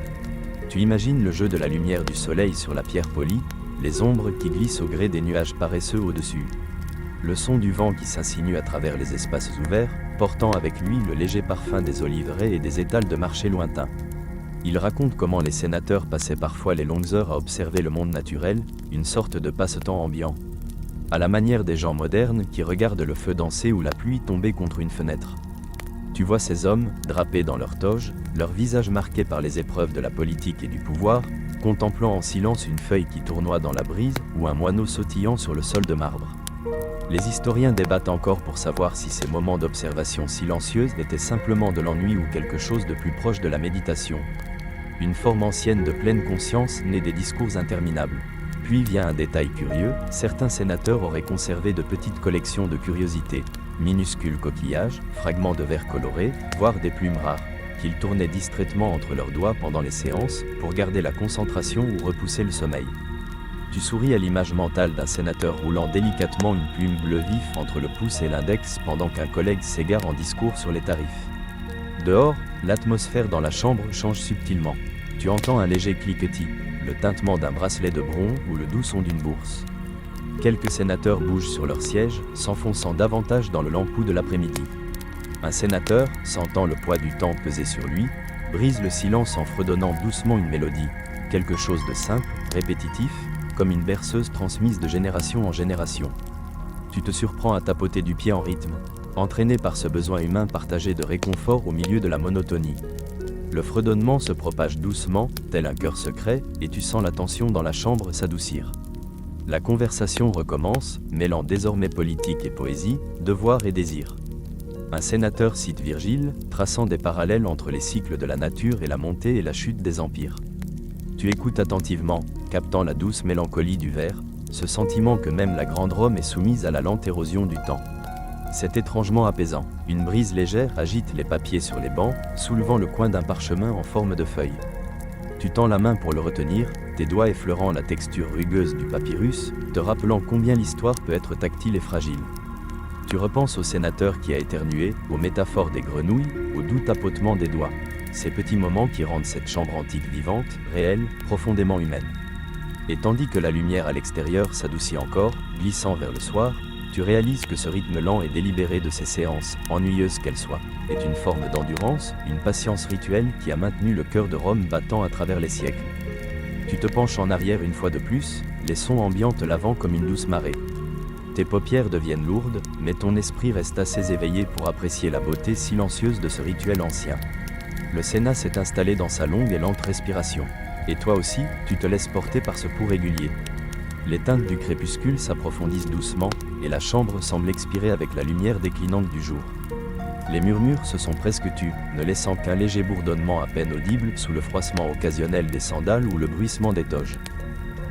Tu imagines le jeu de la lumière du soleil sur la pierre polie, les ombres qui glissent au gré des nuages paresseux au-dessus. Le son du vent qui s'insinue à travers les espaces ouverts, portant avec lui le léger parfum des oliveraies et des étals de marchés lointains. Il raconte comment les sénateurs passaient parfois les longues heures à observer le monde naturel, une sorte de passe-temps ambiant. À la manière des gens modernes qui regardent le feu danser ou la pluie tomber contre une fenêtre. Tu vois ces hommes, drapés dans leurs toges, leurs visages marqués par les épreuves de la politique et du pouvoir, contemplant en silence une feuille qui tournoie dans la brise ou un moineau sautillant sur le sol de marbre. Les historiens débattent encore pour savoir si ces moments d'observation silencieuse étaient simplement de l'ennui ou quelque chose de plus proche de la méditation. Une forme ancienne de pleine conscience née des discours interminables. Puis vient un détail curieux, certains sénateurs auraient conservé de petites collections de curiosités, minuscules coquillages, fragments de verre colorés, voire des plumes rares, qu'ils tournaient distraitement entre leurs doigts pendant les séances, pour garder la concentration ou repousser le sommeil. Tu souris à l'image mentale d'un sénateur roulant délicatement une plume bleu vif entre le pouce et l'index pendant qu'un collègue s'égare en discours sur les tarifs. Dehors, l'atmosphère dans la chambre change subtilement. Tu entends un léger cliquetis, le tintement d'un bracelet de bronze ou le doux son d'une bourse. Quelques sénateurs bougent sur leur siège, s'enfonçant davantage dans le lampeau de l'après-midi. Un sénateur, sentant le poids du temps peser sur lui, brise le silence en fredonnant doucement une mélodie, quelque chose de simple, répétitif, comme une berceuse transmise de génération en génération. Tu te surprends à tapoter du pied en rythme, entraîné par ce besoin humain partagé de réconfort au milieu de la monotonie. Le fredonnement se propage doucement, tel un cœur secret, et tu sens la tension dans la chambre s'adoucir. La conversation recommence, mêlant désormais politique et poésie, devoir et désir. Un sénateur cite Virgile, traçant des parallèles entre les cycles de la nature et la montée et la chute des empires. Tu écoutes attentivement, captant la douce mélancolie du vers, ce sentiment que même la grande Rome est soumise à la lente érosion du temps. C'est étrangement apaisant. Une brise légère agite les papiers sur les bancs, soulevant le coin d'un parchemin en forme de feuille. Tu tends la main pour le retenir, tes doigts effleurant la texture rugueuse du papyrus, te rappelant combien l'histoire peut être tactile et fragile. Tu repenses au sénateur qui a éternué, aux métaphores des grenouilles, au doux tapotement des doigts. Ces petits moments qui rendent cette chambre antique vivante, réelle, profondément humaine. Et tandis que la lumière à l'extérieur s'adoucit encore, glissant vers le soir, tu réalises que ce rythme lent et délibéré de ces séances, ennuyeuses qu'elles soient, est une forme d'endurance, une patience rituelle qui a maintenu le cœur de Rome battant à travers les siècles. Tu te penches en arrière une fois de plus, les sons ambiants te lavant comme une douce marée. Tes paupières deviennent lourdes, mais ton esprit reste assez éveillé pour apprécier la beauté silencieuse de ce rituel ancien. Le Sénat s'est installé dans sa longue et lente respiration. Et toi aussi, tu te laisses porter par ce pouls régulier. Les teintes du crépuscule s'approfondissent doucement, et la chambre semble expirer avec la lumière déclinante du jour. Les murmures se sont presque tus, ne laissant qu'un léger bourdonnement à peine audible sous le froissement occasionnel des sandales ou le bruissement des toges.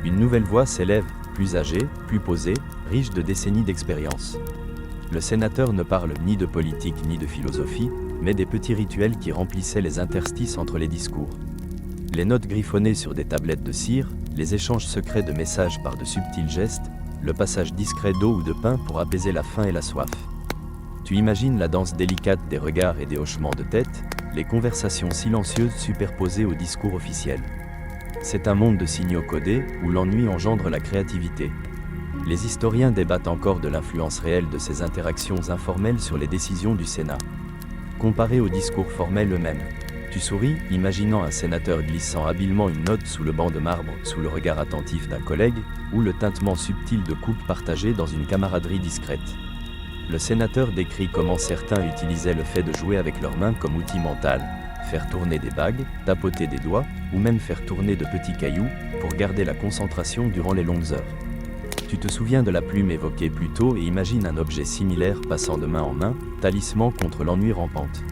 Une nouvelle voix s'élève, plus âgée, plus posée, riche de décennies d'expérience. Le sénateur ne parle ni de politique ni de philosophie, mais des petits rituels qui remplissaient les interstices entre les discours. Les notes griffonnées sur des tablettes de cire, les échanges secrets de messages par de subtils gestes, le passage discret d'eau ou de pain pour apaiser la faim et la soif. Tu imagines la danse délicate des regards et des hochements de tête, les conversations silencieuses superposées au discours officiel. C'est un monde de signaux codés, où l'ennui engendre la créativité. Les historiens débattent encore de l'influence réelle de ces interactions informelles sur les décisions du Sénat. Comparé aux discours formels eux-mêmes. Tu souris, imaginant un sénateur glissant habilement une note sous le banc de marbre, sous le regard attentif d'un collègue, ou le tintement subtil de coupes partagées dans une camaraderie discrète. Le sénateur décrit comment certains utilisaient le fait de jouer avec leurs mains comme outil mental, faire tourner des bagues, tapoter des doigts, ou même faire tourner de petits cailloux, pour garder la concentration durant les longues heures. Tu te souviens de la plume évoquée plus tôt et imagines un objet similaire passant de main en main, talisman contre l'ennui rampante.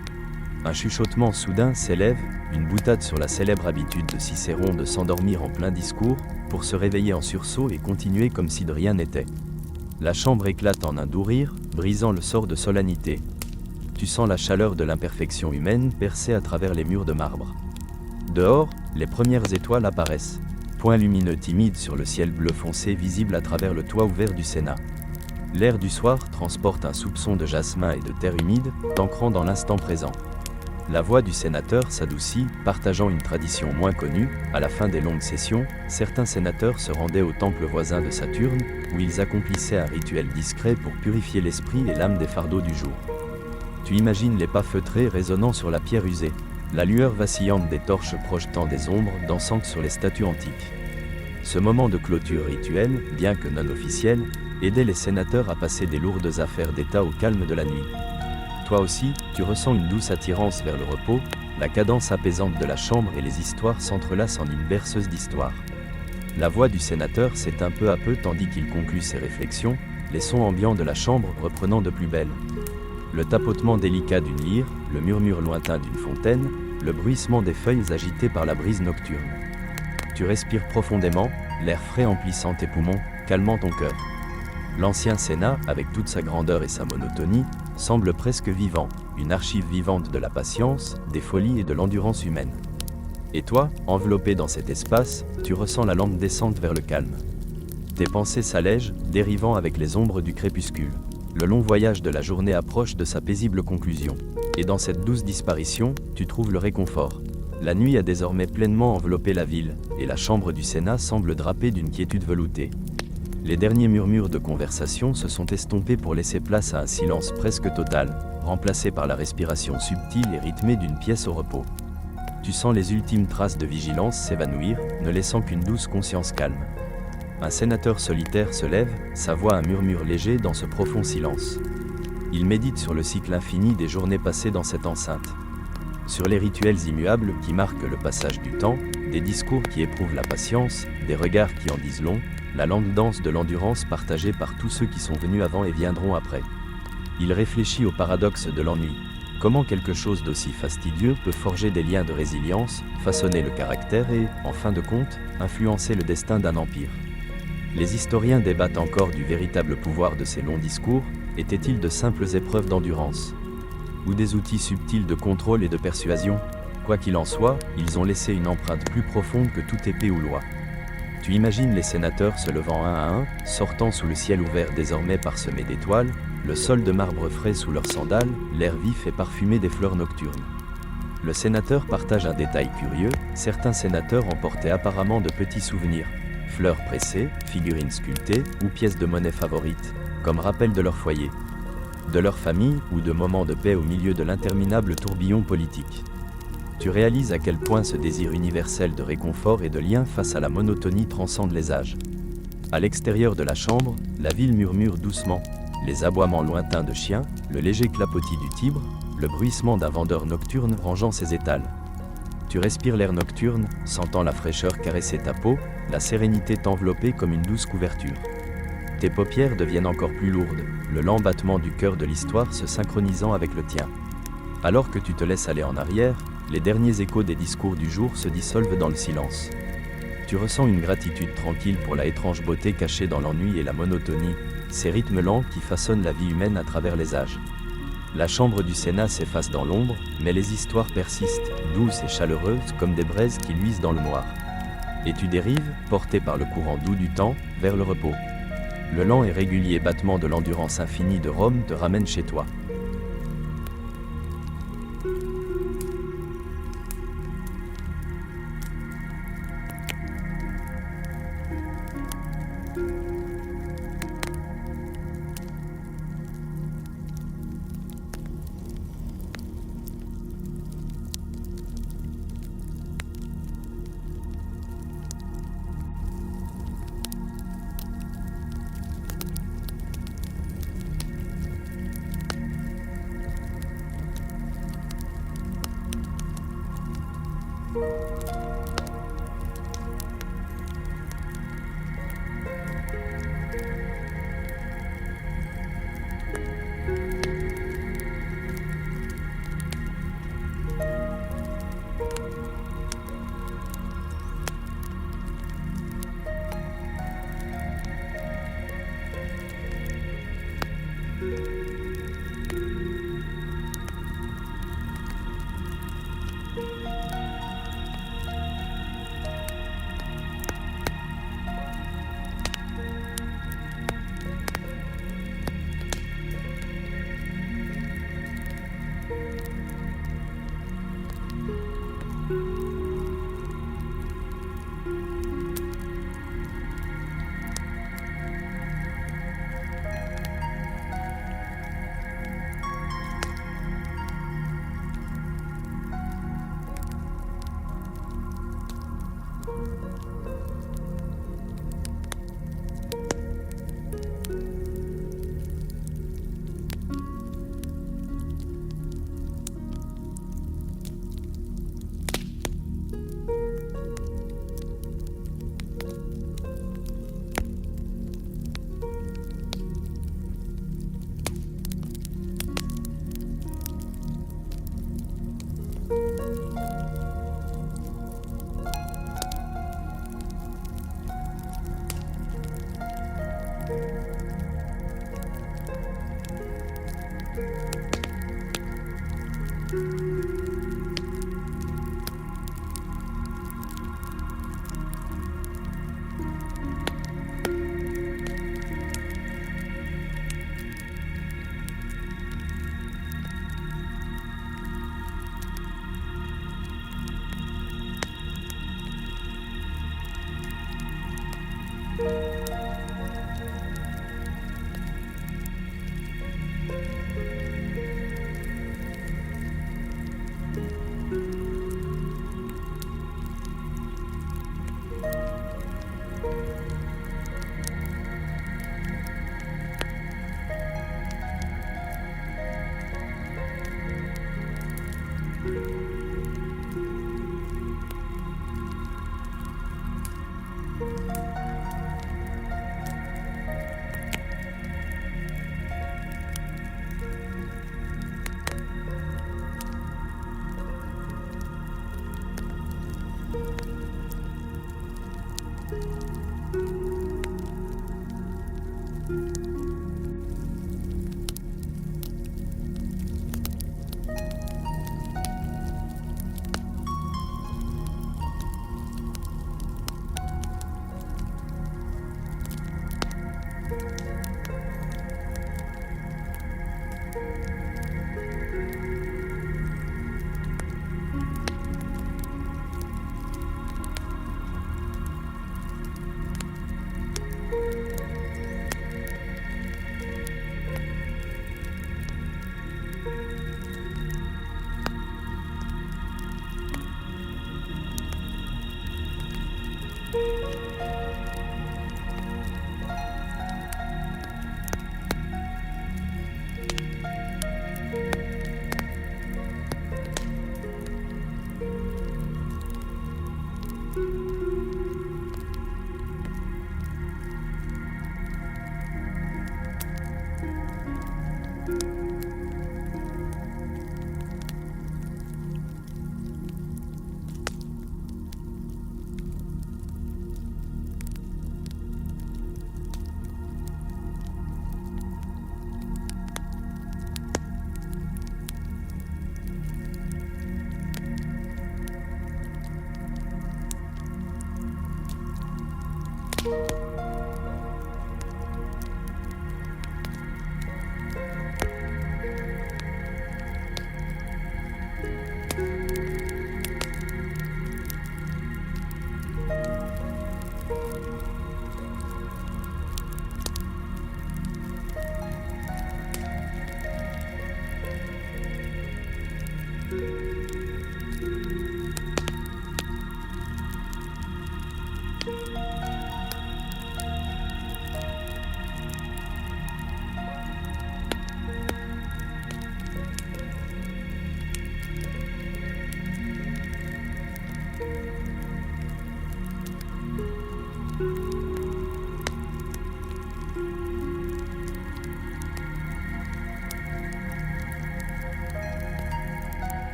Un chuchotement soudain s'élève, une boutade sur la célèbre habitude de Cicéron de s'endormir en plein discours, pour se réveiller en sursaut et continuer comme si de rien n'était. La chambre éclate en un doux rire, brisant le sort de solennité. Tu sens la chaleur de l'imperfection humaine percer à travers les murs de marbre. Dehors, les premières étoiles apparaissent. Points lumineux timides sur le ciel bleu foncé visible à travers le toit ouvert du Sénat. L'air du soir transporte un soupçon de jasmin et de terre humide, t'ancrant dans l'instant présent. La voix du sénateur s'adoucit, partageant une tradition moins connue. À la fin des longues sessions, certains sénateurs se rendaient au temple voisin de Saturne, où ils accomplissaient un rituel discret pour purifier l'esprit et l'âme des fardeaux du jour. Tu imagines les pas feutrés résonnant sur la pierre usée, la lueur vacillante des torches projetant des ombres dansantes sur les statues antiques. Ce moment de clôture rituelle, bien que non officiel, aidait les sénateurs à passer des lourdes affaires d'État au calme de la nuit. Toi aussi, tu ressens une douce attirance vers le repos, la cadence apaisante de la chambre et les histoires s'entrelacent en une berceuse d'histoire. La voix du sénateur s'éteint peu à peu tandis qu'il conclut ses réflexions, les sons ambiants de la chambre reprenant de plus belle. Le tapotement délicat d'une lyre, le murmure lointain d'une fontaine, le bruissement des feuilles agitées par la brise nocturne. Tu respires profondément, l'air frais emplissant tes poumons, calmant ton cœur. L'ancien Sénat, avec toute sa grandeur et sa monotonie, semble presque vivant, une archive vivante de la patience, des folies et de l'endurance humaine. Et toi, enveloppé dans cet espace, tu ressens la lampe descente vers le calme. Tes pensées s'allègent, dérivant avec les ombres du crépuscule. Le long voyage de la journée approche de sa paisible conclusion. Et dans cette douce disparition, tu trouves le réconfort. La nuit a désormais pleinement enveloppé la ville, et la chambre du Sénat semble drapée d'une quiétude veloutée. Les derniers murmures de conversation se sont estompés pour laisser place à un silence presque total, remplacé par la respiration subtile et rythmée d'une pièce au repos. Tu sens les ultimes traces de vigilance s'évanouir, ne laissant qu'une douce conscience calme. Un sénateur solitaire se lève, sa voix un murmure léger dans ce profond silence. Il médite sur le cycle infini des journées passées dans cette enceinte. Sur les rituels immuables qui marquent le passage du temps, des discours qui éprouvent la patience, des regards qui en disent long, la lente danse de l'endurance partagée par tous ceux qui sont venus avant et viendront après. Il réfléchit au paradoxe de l'ennui. Comment quelque chose d'aussi fastidieux peut forger des liens de résilience, façonner le caractère et, en fin de compte, influencer le destin d'un empire. Les historiens débattent encore du véritable pouvoir de ces longs discours, étaient-ils de simples épreuves d'endurance ou des outils subtils de contrôle et de persuasion? Quoi qu'il en soit, ils ont laissé une empreinte plus profonde que toute épée ou loi. Tu imagines les sénateurs se levant un à un, sortant sous le ciel ouvert désormais parsemé d'étoiles, le sol de marbre frais sous leurs sandales, l'air vif et parfumé des fleurs nocturnes. Le sénateur partage un détail curieux, certains sénateurs emportaient apparemment de petits souvenirs, fleurs pressées, figurines sculptées ou pièces de monnaie favorites, comme rappel de leur foyer, de leur famille ou de moments de paix au milieu de l'interminable tourbillon politique. Tu réalises à quel point ce désir universel de réconfort et de lien face à la monotonie transcende les âges. À l'extérieur de la chambre, la ville murmure doucement, les aboiements lointains de chiens, le léger clapotis du Tibre, le bruissement d'un vendeur nocturne rangeant ses étals. Tu respires l'air nocturne, sentant la fraîcheur caresser ta peau, la sérénité t'envelopper comme une douce couverture. Tes paupières deviennent encore plus lourdes, le lent battement du cœur de l'histoire se synchronisant avec le tien. Alors que tu te laisses aller en arrière, les derniers échos des discours du jour se dissolvent dans le silence. Tu ressens une gratitude tranquille pour la étrange beauté cachée dans l'ennui et la monotonie, ces rythmes lents qui façonnent la vie humaine à travers les âges. La chambre du Sénat s'efface dans l'ombre, mais les histoires persistent, douces et chaleureuses comme des braises qui luisent dans le noir. Et tu dérives, porté par le courant doux du temps, vers le repos. Le lent et régulier battement de l'endurance infinie de Rome te ramène chez toi.